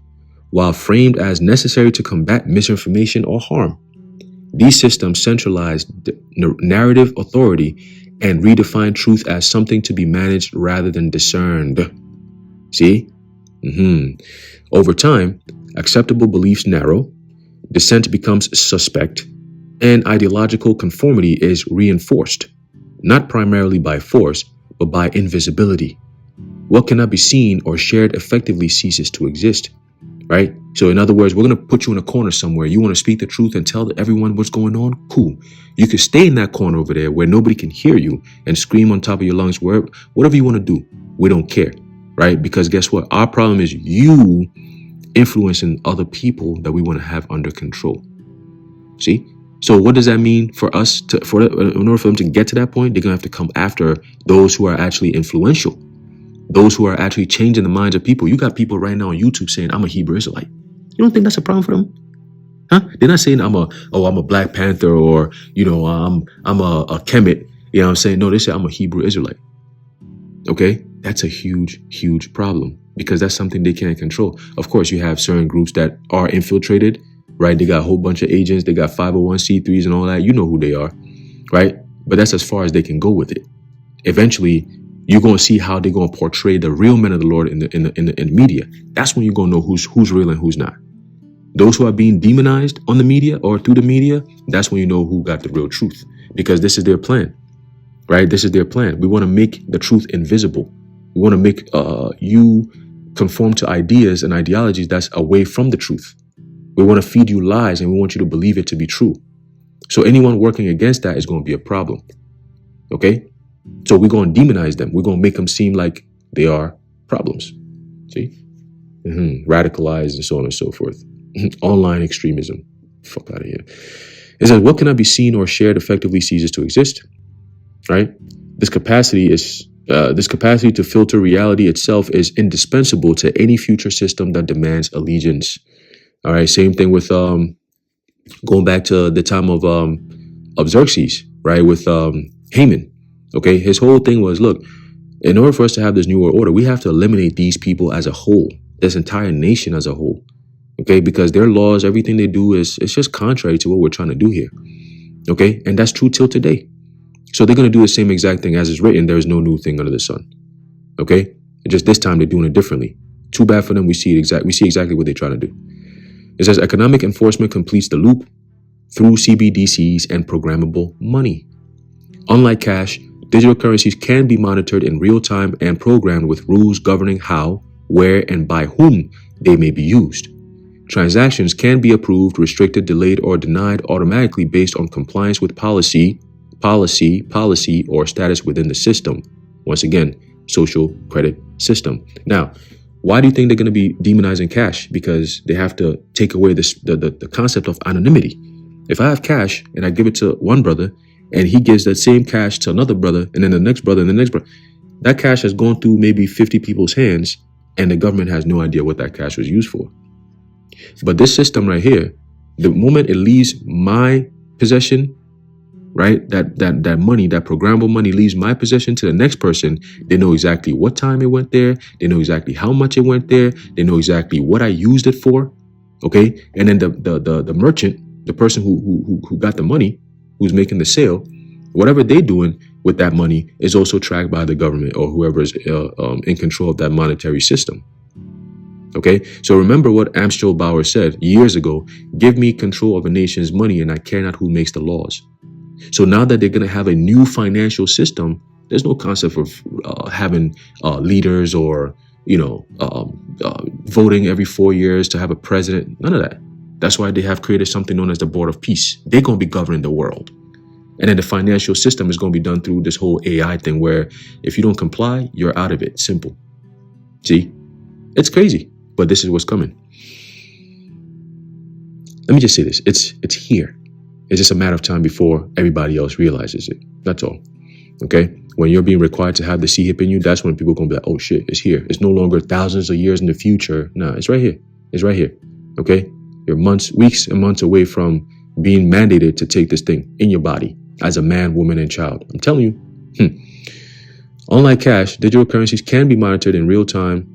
while framed as necessary to combat misinformation or harm. These systems centralize narrative authority and redefine truth as something to be managed rather than discerned. See? Over time, acceptable beliefs narrow, dissent becomes suspect, and ideological conformity is reinforced, not primarily by force, but by invisibility. What cannot be seen or shared effectively ceases to exist, right? So in other words, we're going to put you in a corner somewhere. You want to speak the truth and tell everyone what's going on? Cool. You can stay in that corner over there where nobody can hear you and scream on top of your lungs, whatever you want to do. We don't care. Right? Because guess what? Our problem is you influencing other people that we want to have under control. See? So what does that mean for us in order for them to get to that point? They're going to have to come after those who are actually influential, those who are actually changing the minds of people. You got people right now on YouTube saying, I'm a Hebrew Israelite. You don't think that's a problem for them? Huh? They're not saying I'm a Black Panther or, I'm a Kemet. You know what I'm saying? No, they say I'm a Hebrew Israelite. Okay, that's a huge, huge problem, because that's something they can't control. Of course, you have certain groups that are infiltrated, right? They got a whole bunch of agents. They got 501c3s and all that. You know who they are, right? But that's as far as they can go with it. Eventually, you're going to see how they're going to portray the real men of the Lord in the media. That's when you're going to know who's real and who's not. Those who are being demonized on the media or through the media, that's when you know who got the real truth, because this is their plan. Right? This is their plan. We want to make the truth invisible. We want to make you conform to ideas and ideologies that's away from the truth. We want to feed you lies, and we want you to believe it to be true. So anyone working against that is going to be a problem. Okay? So we're going to demonize them. We're going to make them seem like they are problems. See? Radicalized and so on and so forth. Online extremism. Fuck out of here. It says, what cannot be seen or shared effectively ceases to exist. Right? This capacity to filter reality itself is indispensable to any future system that demands allegiance. All right. Same thing with going back to the time of Xerxes, right? With Haman. Okay. His whole thing was, look, in order for us to have this new world order, we have to eliminate these people as a whole, this entire nation as a whole. Okay, because their laws, everything they do it's just contrary to what we're trying to do here. Okay, and that's true till today. So they're going to do the same exact thing as is written. There is no new thing under the sun. Okay? Just this time they're doing it differently. Too bad for them. We see exactly what they're trying to do. It says economic enforcement completes the loop through CBDCs and programmable money. Unlike cash, digital currencies can be monitored in real time and programmed with rules governing how, where, and by whom they may be used. Transactions can be approved, restricted, delayed, or denied automatically based on compliance with policy, or status within the system. Once again, social credit system. Now, why do you think they're going to be demonizing cash? Because they have to take away the concept of anonymity. If I have cash and I give it to one brother and he gives that same cash to another brother and then the next brother and the next brother, that cash has gone through maybe 50 people's hands and the government has no idea what that cash was used for. But this system right here, the moment it leaves my possession, right, that money, that programmable money leaves my possession to the next person, they know exactly what time it went there. They know exactly how much it went there. They know exactly what I used it for. Okay. And then the merchant, the person who got the money, who's making the sale, whatever they're doing with that money is also tracked by the government or whoever is in control of that monetary system. Okay, so remember what Amschel Bauer said years ago: give me control of a nation's money and I care not who makes the laws. So now that they're going to have a new financial system, there's no concept of having leaders or, voting every 4 years to have a president. None of that. That's why they have created something known as the Board of Peace. They're going to be governing the world. And then the financial system is going to be done through this whole AI thing where if you don't comply, you're out of it. Simple. See? It's crazy. But this is what's coming. Let me just say this. It's here. It's just a matter of time before everybody else realizes it. That's all. Okay? When you're being required to have the C-HIP in you, that's when people are going to be like, oh shit, it's here. It's no longer thousands of years in the future. No, it's right here. It's right here. Okay? You're weeks and months away from being mandated to take this thing in your body as a man, woman, and child. I'm telling you. Unlike cash, digital currencies can be monitored in real time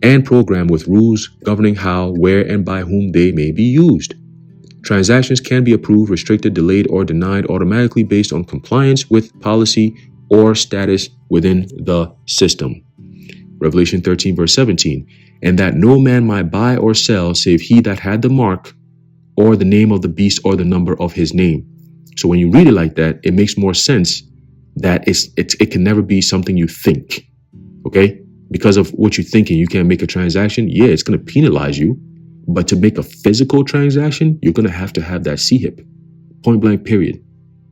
and programmed with rules governing how, where, and by whom they may be used. Transactions can be approved, restricted, delayed, or denied automatically based on compliance with policy or status within the system. Revelation 13, verse 17, and that no man might buy or sell save he that had the mark or the name of the beast or the number of his name. So when you read it like that, it makes more sense that it can never be something you think, okay? Because of what you're thinking, you can't make a transaction. Yeah, it's going to penalize you. But to make a physical transaction, you're going to have that C-HIP. Point blank, period.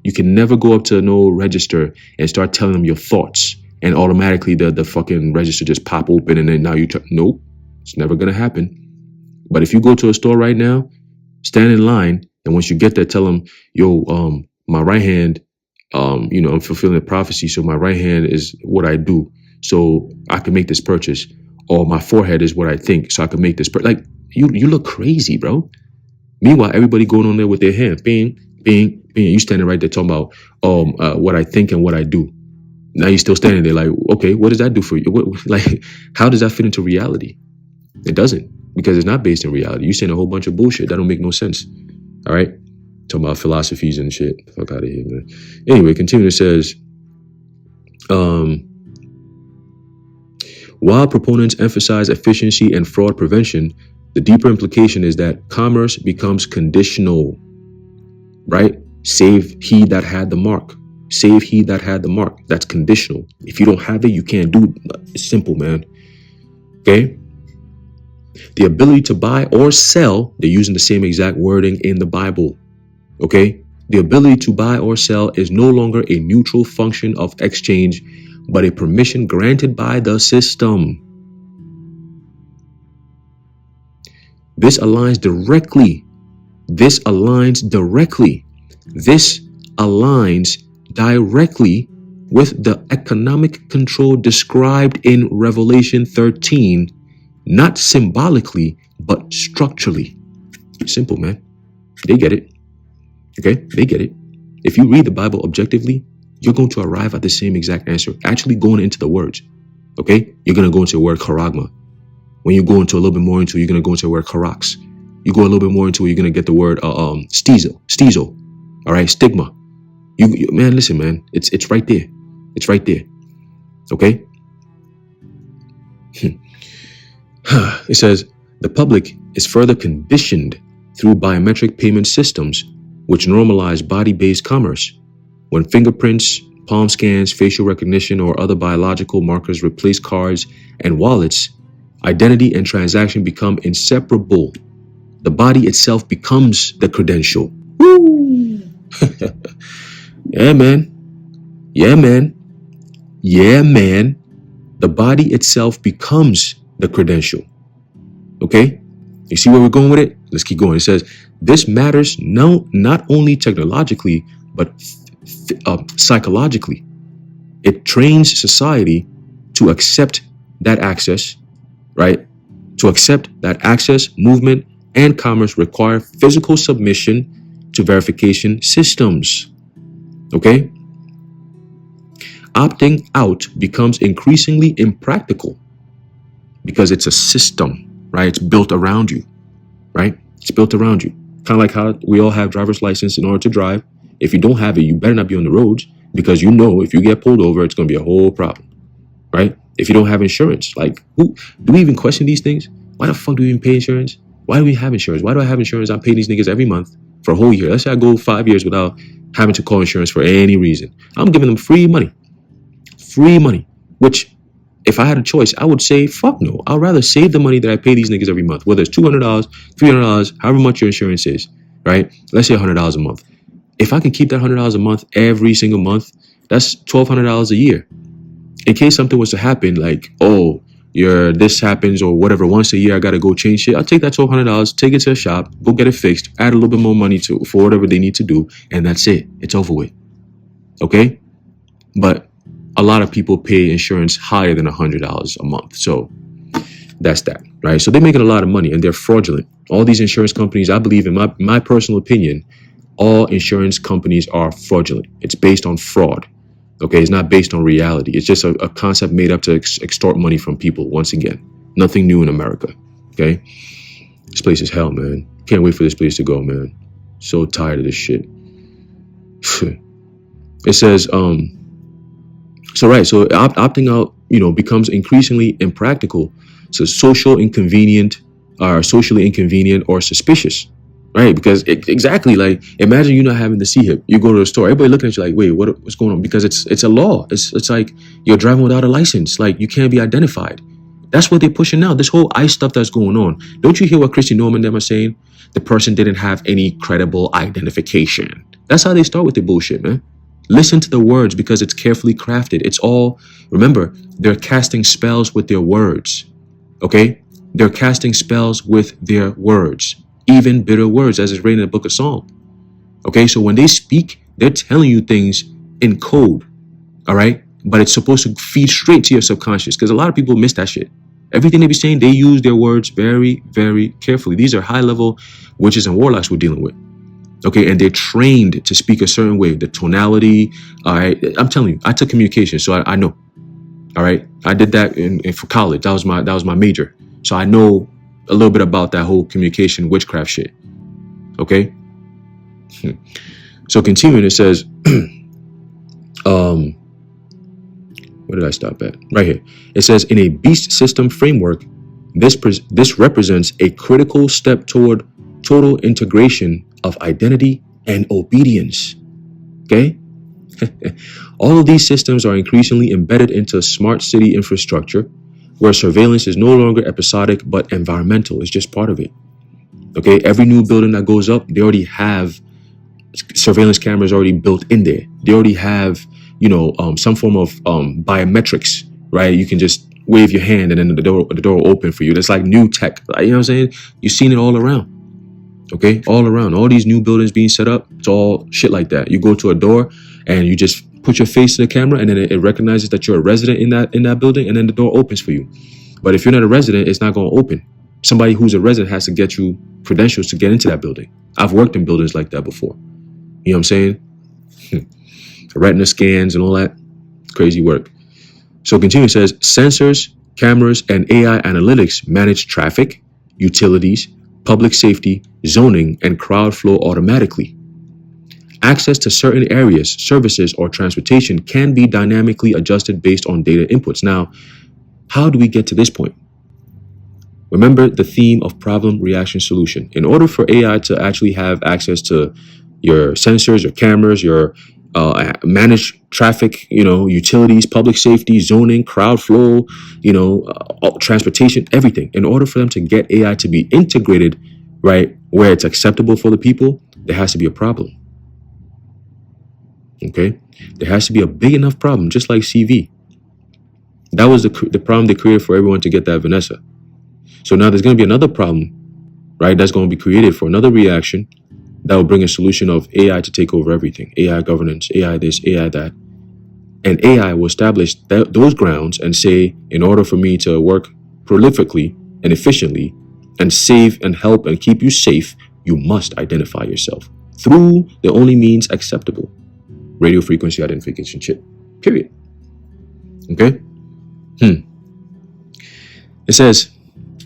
You can never go up to no register and start telling them your thoughts. And automatically the fucking register just pop open and then now nope. It's never going to happen. But if you go to a store right now, stand in line. And once you get there, tell them, yo, my right hand, I'm fulfilling the prophecy. So my right hand is what I do. So I can make this purchase, or my forehead is what I think. So I can make this like you look crazy, bro. Meanwhile, everybody going on there with their hand, bing, bing, bing. You standing right there talking about what I think and what I do. Now you're still standing there like, okay, what does that do for you? How does that fit into reality? It doesn't, because it's not based in reality. You're saying a whole bunch of bullshit that don't make no sense. All right, talking about philosophies and shit. Fuck out of here, man. Anyway, continue. It says, while proponents emphasize efficiency and fraud prevention, the deeper implication is that commerce becomes conditional, right? Save he that had the mark. Save he that had the mark. That's conditional. If you don't have it, you can't do it. It's simple, man. Okay? The ability to buy or sell, they're using the same exact wording in the Bible. Okay? The ability to buy or sell is no longer a neutral function of exchange, but a permission granted by the system. This aligns directly with the economic control described in Revelation 13, not symbolically, but structurally. Simple, man. They get it. Okay? They get it. If you read the Bible objectively, you're going to arrive at the same exact answer, actually going into the words. Okay? You're going to go into the word charagma. When you go into a little bit more into it, you're going to go into the word charax. You go a little bit more into it, you're going to get the word stizo. All right? Stigma. Man, listen, man. It's right there. It's right there. Okay? It says, the public is further conditioned through biometric payment systems, which normalize body-based commerce. When fingerprints, palm scans, facial recognition, or other biological markers replace cards and wallets, identity and transaction become inseparable. The body itself becomes the credential. Woo! Yeah, man. Yeah, man. Yeah, man. The body itself becomes the credential. Okay? You see where we're going with it? Let's keep going. It says, this matters not only technologically, but psychologically. It trains society to accept that access, right? To accept that access, movement, and commerce require physical submission to verification systems. Okay? Opting out becomes increasingly impractical because it's a system, right? It's built around you, right? It's built around you. Kind of like how we all have driver's license in order to drive. If you don't have it, you better not be on the roads because you know if you get pulled over, it's going to be a whole problem, right? If you don't have insurance, like who do we even question these things? Why the fuck do we even pay insurance? Why do we have insurance? Why do I have insurance? I'm paying these niggas every month for a whole year. Let's say I go 5 years without having to call insurance for any reason. I'm giving them free money, which if I had a choice, I would say, fuck no. I'd rather save the money that I pay these niggas every month, whether it's $200, $300, however much your insurance is, right? Let's say $100 a month. If I can keep that $100 a month every single month, that's $1,200 a year. In case something was to happen, like, oh, this happens or whatever, once a year I gotta go change shit, I'll take that $1,200, take it to a shop, go get it fixed, add a little bit more money for whatever they need to do, and that's it. It's over with. Okay? But a lot of people pay insurance higher than $100 a month. So that's that, right? So they're making a lot of money and they're fraudulent. All these insurance companies, I believe in my personal opinion, all insurance companies are fraudulent. It's based on fraud. Okay, it's not based on reality. It's just a concept made up to extort money from people. Once again, nothing new in America. Okay, this place is hell, man. Can't wait for this place to go, man. So tired of this shit. It says, so opting out, becomes increasingly impractical. So socially inconvenient or suspicious, right? Because exactly, like, imagine you not having the C-hip. You go to the store, everybody looking at you like, wait, what's going on? Because it's a law. It's like you're driving without a license. Like, you can't be identified. That's what they're pushing now. This whole ICE stuff that's going on. Don't you hear what Christy Norman them are saying? The person didn't have any credible identification. That's how they start with the bullshit, man. Listen to the words because it's carefully crafted. It's all, remember, they're casting spells with their words. Okay? They're casting spells with their words. Even bitter words, as is written in the book of Psalm. Okay? So when they speak, they're telling you things in code. All right? But it's supposed to feed straight to your subconscious because a lot of people miss that shit. Everything they be saying, they use their words very, very carefully. These are high-level witches and warlocks we're dealing with. Okay, and they're trained to speak a certain way, the tonality. All right, I'm telling you, I took communication, so I know. All right, I did that for college. That was my major, so I know a little bit about that whole communication witchcraft shit. Okay, so continuing, it says, where did I stop at? Right here. It says, in a beast system framework, this represents a critical step toward total integration of identity and obedience. Okay? All of these systems are increasingly embedded into smart city infrastructure where surveillance is no longer episodic but environmental. It's just part of it. Okay? Every new building that goes up, they already have surveillance cameras already built in there. They already have, some form of biometrics, right? You can just wave your hand and then the door will open for you. That's like new tech. You know what I'm saying? You've seen it all around. Okay, all around, all these new buildings being set up, it's all shit like that. You go to a door and you just put your face in the camera and then it recognizes that you're a resident in that building and then the door opens for you. But if you're not a resident, it's not going to open. Somebody who's a resident has to get you credentials to get into that building. I've worked in buildings like that before. You know what I'm saying? Retina scans and all that. Crazy work. So continue, it says, sensors, cameras, and AI analytics manage traffic, utilities, public safety, zoning, and crowd flow automatically. Access to certain areas, services, or transportation can be dynamically adjusted based on data inputs. Now, how do we get to this point? Remember the theme of problem, reaction, solution. In order for AI to actually have access to your sensors, your cameras, your manage traffic, utilities, public safety, zoning, crowd flow, transportation, everything. In order for them to get AI to be integrated right, where it's acceptable for the people, there has to be a problem. Okay, there has to be a big enough problem, just like CV. That was the problem they created for everyone to get that Vanessa. So now there's going to be another problem, right? That's going to be created for another reaction that will bring a solution of AI to take over everything. AI governance, AI this, AI that. And AI will establish those grounds and say, in order for me to work prolifically and efficiently and save and help and keep you safe, you must identify yourself through the only means acceptable. Radio frequency identification chip. Period. Okay? It says,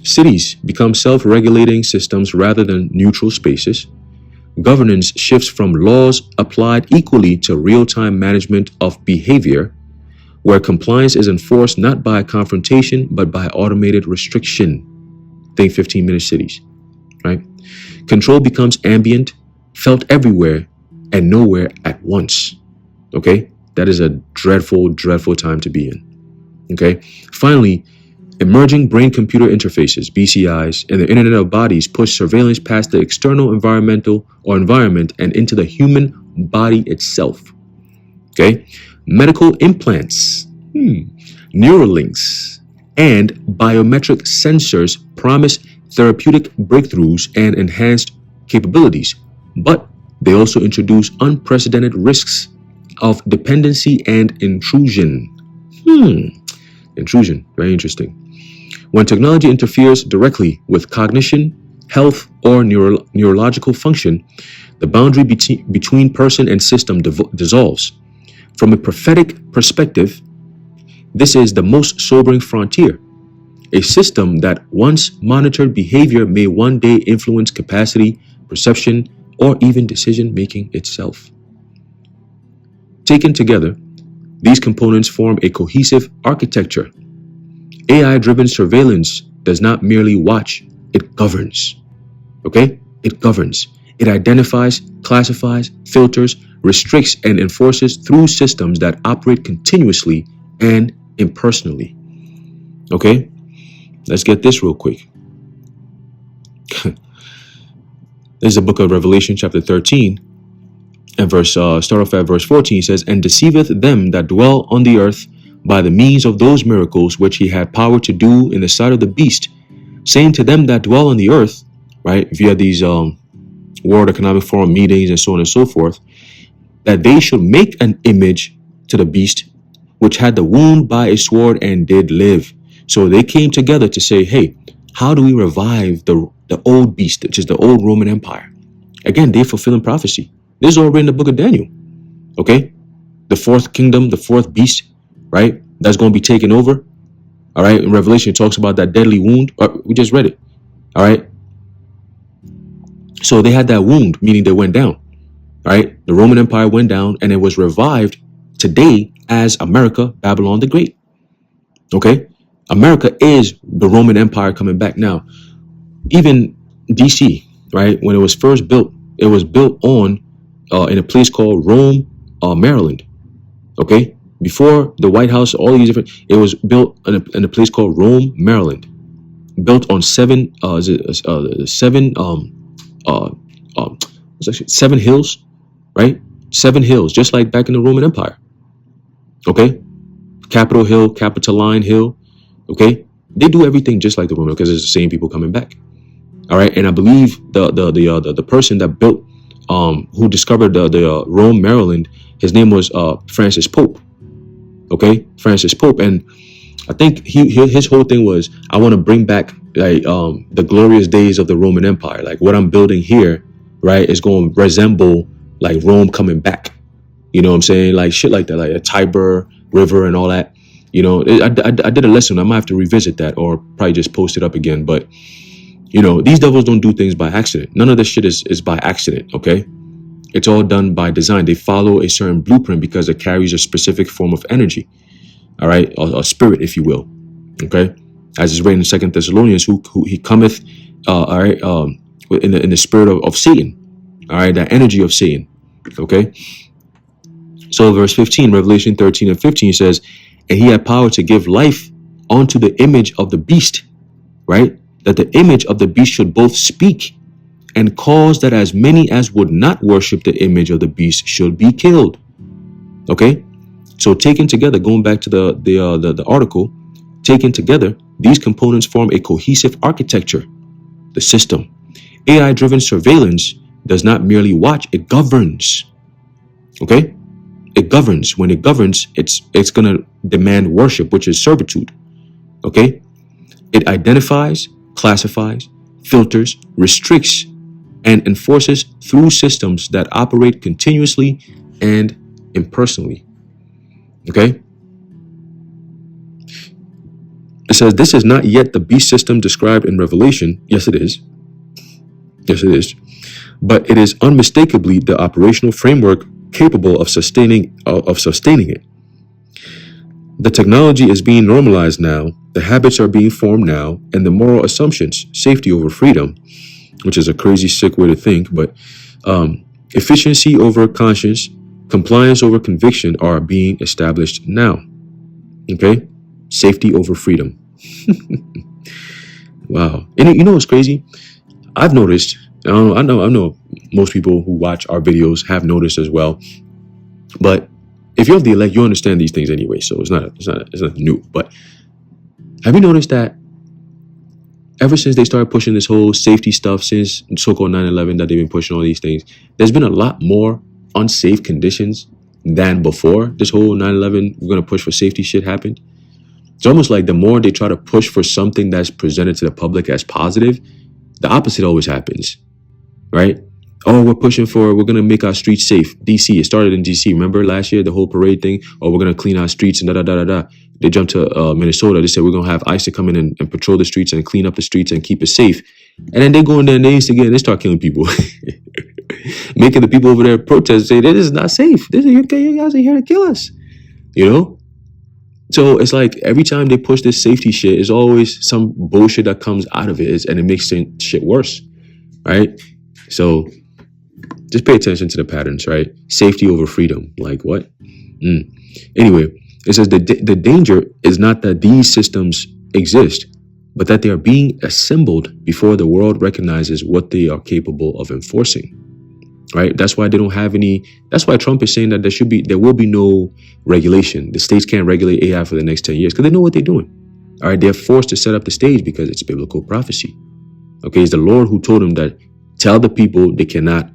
cities become self-regulating systems rather than neutral spaces. Governance shifts from laws applied equally to real-time management of behavior, where compliance is enforced not by confrontation, but by automated restriction. Think 15-minute cities, right? Control becomes ambient, felt everywhere, and nowhere at once. Okay? That is a dreadful, dreadful time to be in. Okay? Finally, emerging brain-computer interfaces, BCIs, and the Internet of Bodies push surveillance past the external environment and into the human body itself. Okay? Medical implants, Neuralinks, and biometric sensors promise therapeutic breakthroughs and enhanced capabilities, but they also introduce unprecedented risks of dependency and intrusion. Intrusion, very interesting. When technology interferes directly with cognition, health, or neurological function, the boundary between person and system dissolves. From a prophetic perspective, this is the most sobering frontier. A system that once monitored behavior may one day influence capacity, perception, or even decision-making itself. Taken together, these components form a cohesive architecture. AI-driven surveillance does not merely watch, it governs. Okay? It governs. It identifies, classifies, filters, restricts, and enforces through systems that operate continuously and impersonally. Okay? Let's get this real quick. This is the book of Revelation, chapter 13, and start off at verse 14. It says, "And deceiveth them that dwell on the earth by the means of those miracles which he had power to do in the sight of the beast, saying to them that dwell on the earth," right, via these World Economic Forum meetings and so on and so forth, "that they should make an image to the beast, which had the wound by a sword and did live." So they came together to say, hey, how do we revive the old beast, which is the old Roman Empire? Again, they're fulfilling prophecy. This is all written in the book of Daniel. Okay? The fourth kingdom, the fourth beast, right? That's going to be taken over. All right? In Revelation, it talks about that deadly wound. We just read it. All right? So they had that wound, meaning they went down. All right? The Roman Empire went down and it was revived today as America, Babylon the Great. Okay? America is the Roman Empire coming back now. Even DC, right? When it was first built, it was built on in a place called Rome, Maryland. Okay? Before the White House, all these different, it was built in a place called Rome, Maryland. Built on seven hills, right? 7 hills, just like back in the Roman Empire. Okay? Capitol Hill, Capitoline Hill. Okay? They do everything just like the Roman, because it's the same people coming back. All right? And I believe the person that built, who discovered the Rome, Maryland, his name was Francis Pope. Okay? Francis Pope. And I think his whole thing was, I want to bring back like the glorious days of the Roman Empire. Like what I'm building here, right, is going to resemble like Rome coming back. You know what I'm saying? Like shit like that, like a Tiber River and all that. You know, I did a lesson. I might have to revisit that or probably just post it up again. But, you know, these devils don't do things by accident. None of this shit is by accident, okay? It's all done by design. They follow a certain blueprint because it carries a specific form of energy, all right? Or spirit, if you will, okay? As is written in 2 Thessalonians, who he cometh, all right, in the spirit of Satan, all right? That energy of Satan, okay? So verse 15, Revelation 13 and 15 says, "And he had power to give life unto the image of the beast," right? That the image of the beast should both speak and cause that as many as would not worship the image of the beast should be killed. Okay, so taken together, going back to the article, taken together, these components form a cohesive architecture. The system, AI-driven surveillance, does not merely watch; it governs. Okay, it governs. When it governs, it's gonna demand worship, which is servitude. Okay, it identifies, classifies, filters, restricts, and enforces through systems that operate continuously and impersonally. Okay? It says this is not yet the beast system described in Revelation. Yes, it is. Yes, it is. But it is unmistakably the operational framework capable of sustaining it. The technology is being normalized now, the habits are being formed now, and the moral assumptions, safety over freedom, which is a crazy, sick way to think, but efficiency over conscience, compliance over conviction are being established now. Okay? Safety over freedom. Wow. And you know what's crazy? I've noticed, I know most people who watch our videos have noticed as well, but if you're of the elect, you understand these things anyway, so it's not new. But have you noticed that ever since they started pushing this whole safety stuff, since so-called 9/11, that they've been pushing all these things, there's been a lot more unsafe conditions than before this whole 9/11, we're going to push for safety shit happened? It's almost like the more they try to push for something that's presented to the public as positive, the opposite always happens, right? Oh, we're going to make our streets safe. DC, it started in DC. Remember last year, the whole parade thing? Oh, we're going to clean our streets and da-da-da-da-da. They jumped to Minnesota. They said, we're going to have ICE to come in and patrol the streets and clean up the streets and keep it safe. And then they go in there and they instigate and they start killing people. Making the people over there protest, say, this is not safe. You guys are here to kill us. You know? So it's like every time they push this safety shit, there's always some bullshit that comes out of it and it makes shit worse, right? So just pay attention to the patterns, right? Safety over freedom. Like what? Anyway, it says the danger is not that these systems exist, but that they are being assembled before the world recognizes what they are capable of enforcing. Right? That's why they don't have any. That's why Trump is saying that there will be no regulation. The states can't regulate AI for the next 10 years because they know what they're doing. All right, they're forced to set up the stage because it's biblical prophecy. Okay, it's the Lord who told them that tell the people they cannot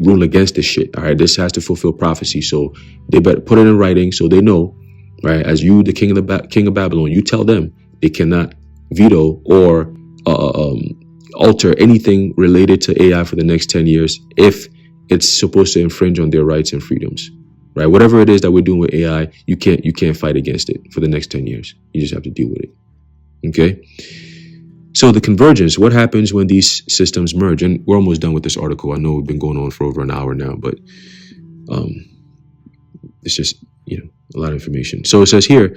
rule against this shit. All right, this has to fulfill prophecy, so they better put it in writing so they know. Right, as you, the king of Babylon, you tell them they cannot veto or alter anything related to AI for the next 10 years if it's supposed to infringe on their rights and freedoms, right? Whatever it is that we're doing with AI, you can't fight against it for the next 10 years. You just have to deal with it. Okay. So the convergence, what happens when these systems merge? And we're almost done with this article. I know we've been going on for over an hour now, but it's just, a lot of information. So it says here,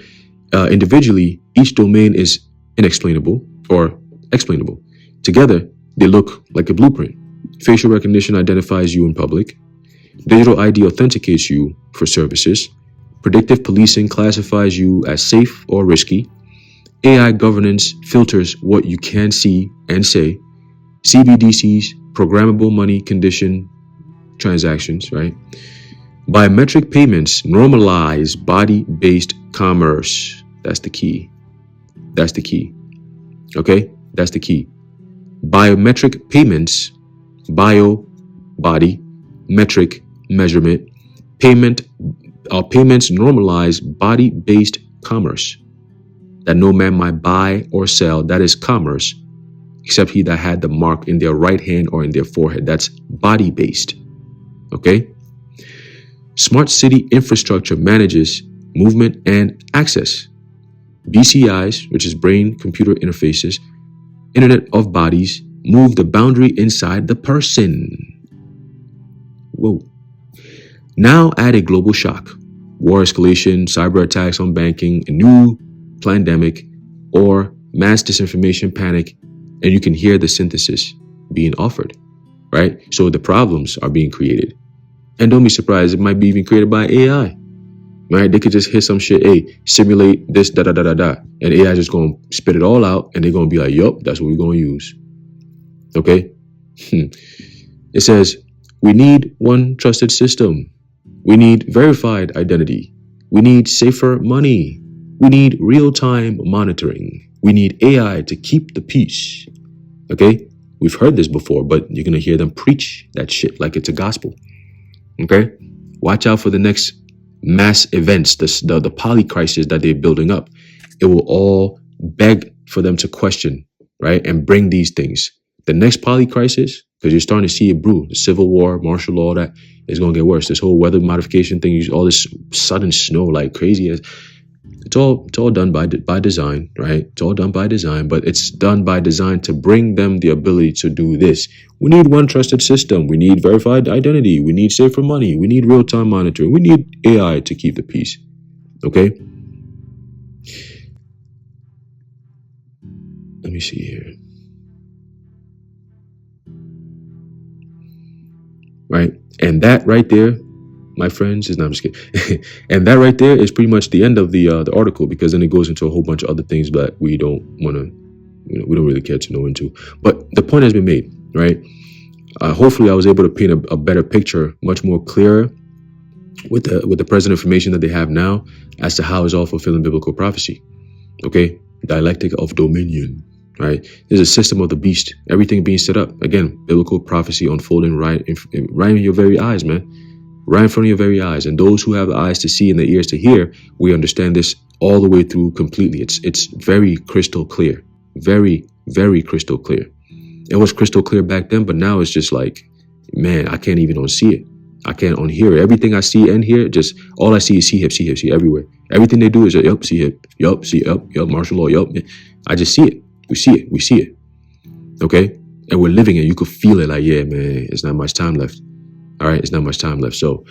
individually, each domain is inexplainable or explainable. Together, they look like a blueprint. Facial recognition identifies you in public. Digital ID authenticates you for services. Predictive policing classifies you as safe or risky. AI governance filters what you can see and say. CBDCs, programmable money condition transactions, right? Biometric payments normalize body-based commerce. That's the key. That's the key. Okay? That's the key. Biometric payments, body, metric, measurement, payments normalize body-based commerce. That no man might buy or sell, that is commerce, except he that had the mark in their right hand or in their forehead. That's body-based. Okay? Smart city infrastructure manages movement and access. BCIs, which is brain-computer interfaces, Internet of Bodies, move the boundary inside the person. Whoa. Now add a global shock, war escalation, cyber attacks on banking, a new pandemic, or mass disinformation panic, and you can hear the synthesis being offered, right? So the problems are being created. And don't be surprised, it might be even created by AI, right? They could just hit some shit, hey, simulate this, da-da-da-da-da, and AI just going to spit it all out, and they're going to be like, yup, that's what we're going to use. Okay? It says, we need one trusted system. We need verified identity. We need safer money. We need real-time monitoring. We need AI to keep the peace. Okay? We've heard this before, but you're going to hear them preach that shit like it's a gospel. Okay? Watch out for the next mass events, the poly crisis that they're building up. It will all beg for them to question, right? And bring these things. The next poly crisis, because you're starting to see it brew, the civil war, martial law, that is going to get worse. This whole weather modification thing, all this sudden snow like crazy. It's all done by design, right? It's all done by design, but it's done by design to bring them the ability to do this. We need one trusted system. We need verified identity. We need safer money. We need real-time monitoring. We need AI to keep the peace. Okay? Let me see here. Right? And that right there, my friends, is not, I'm just kidding. And that right there is pretty much the end of the article, because then it goes into a whole bunch of other things that we don't want to, we don't really care to know into. But the point has been made, right? Hopefully I was able to paint a better picture, much more clearer with the present information that they have now as to how it's all fulfilling biblical prophecy. Okay? Dialectic of dominion, right? There's a system of the beast, everything being set up. Again, biblical prophecy unfolding right in your very eyes, man. Right in front of your very eyes. And those who have the eyes to see and the ears to hear, we understand this all the way through completely. It's very crystal clear. Very, very crystal clear. It was crystal clear back then, but now it's just like, man, I can't even unsee it. I can't unhear it. Everything I see and hear, just all I see is see hip everywhere. Everything they do is yup, see hip, yup, see up, yup, martial law, yup. I just see it. We see it. Okay? And we're living it. You could feel it like, yeah, man, it's not much time left. All right, it's not much time left. So,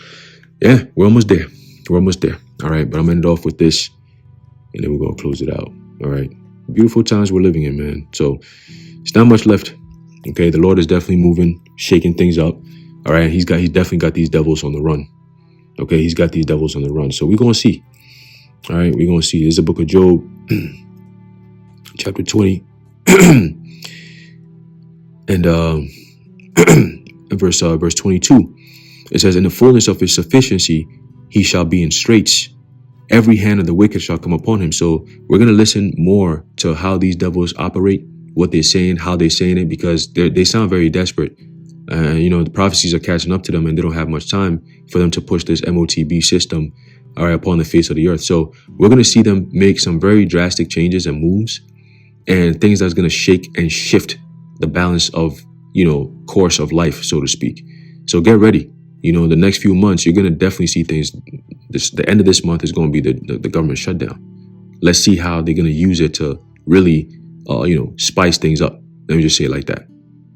yeah, we're almost there. We're almost there. All right, but I'm going to end off with this, and then we're going to close it out. All right. Beautiful times we're living in, man. So, it's not much left. Okay, the Lord is definitely moving, shaking things up. All right, he's definitely got these devils on the run. Okay, he's got these devils on the run. So, we're going to see. All right, we're going to see. This is the book of Job, chapter 20. And verse 22. It says, in the fullness of his sufficiency, he shall be in straits. Every hand of the wicked shall come upon him. So we're going to listen more to how these devils operate, what they're saying, how they're saying it, because they sound very desperate. The prophecies are catching up to them, and they don't have much time for them to push this MOTB system, all right, upon the face of the earth. So we're going to see them make some very drastic changes and moves, and things that's going to shake and shift the balance of, course of life, so to speak. So get ready. The next few months, you're going to definitely see things. The end of this month is going to be the government shutdown. Let's see how they're going to use it to really, spice things up. Let me just say it like that.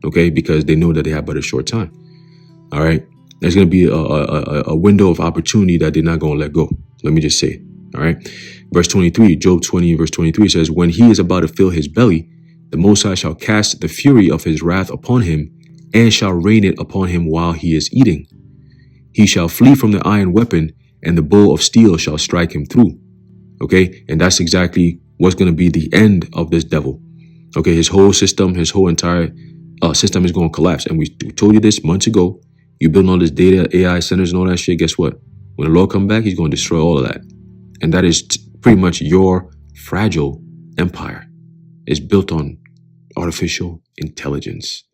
Okay? Because they know that they have but a short time. All right? There's going to be a window of opportunity that they're not going to let go. Let me just say it. All right? Verse 23, Job 20, verse 23 says, when he is about to fill his belly, the Most High shall cast the fury of his wrath upon him, and shall rain it upon him while he is eating. He shall flee from the iron weapon, and the bow of steel shall strike him through. Okay? And that's exactly what's going to be the end of this devil. Okay? His whole system, his whole entire system is going to collapse. And we told you this months ago. You building all this data, AI centers and all that shit. Guess what? When the Lord comes back, he's going to destroy all of that. And that is pretty much your fragile empire. It's built on artificial intelligence.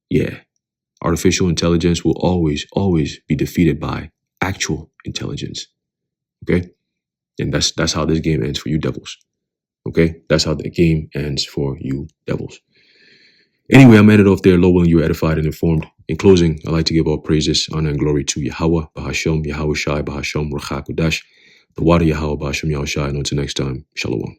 Yeah. Artificial intelligence will always, always be defeated by actual intelligence. Okay? And that's how this game ends for you devils. Okay? That's how the game ends for you devils. Anyway, I'm ended off there. Lord willing, you were edified and informed. In closing, I'd like to give all praises, honor, and glory to Yahweh, Bahasham, Yahweh Shai, Bahasham, Rachakudash, the water Yahweh, Bahasham, Yahweh Shai, and until next time, Shalom.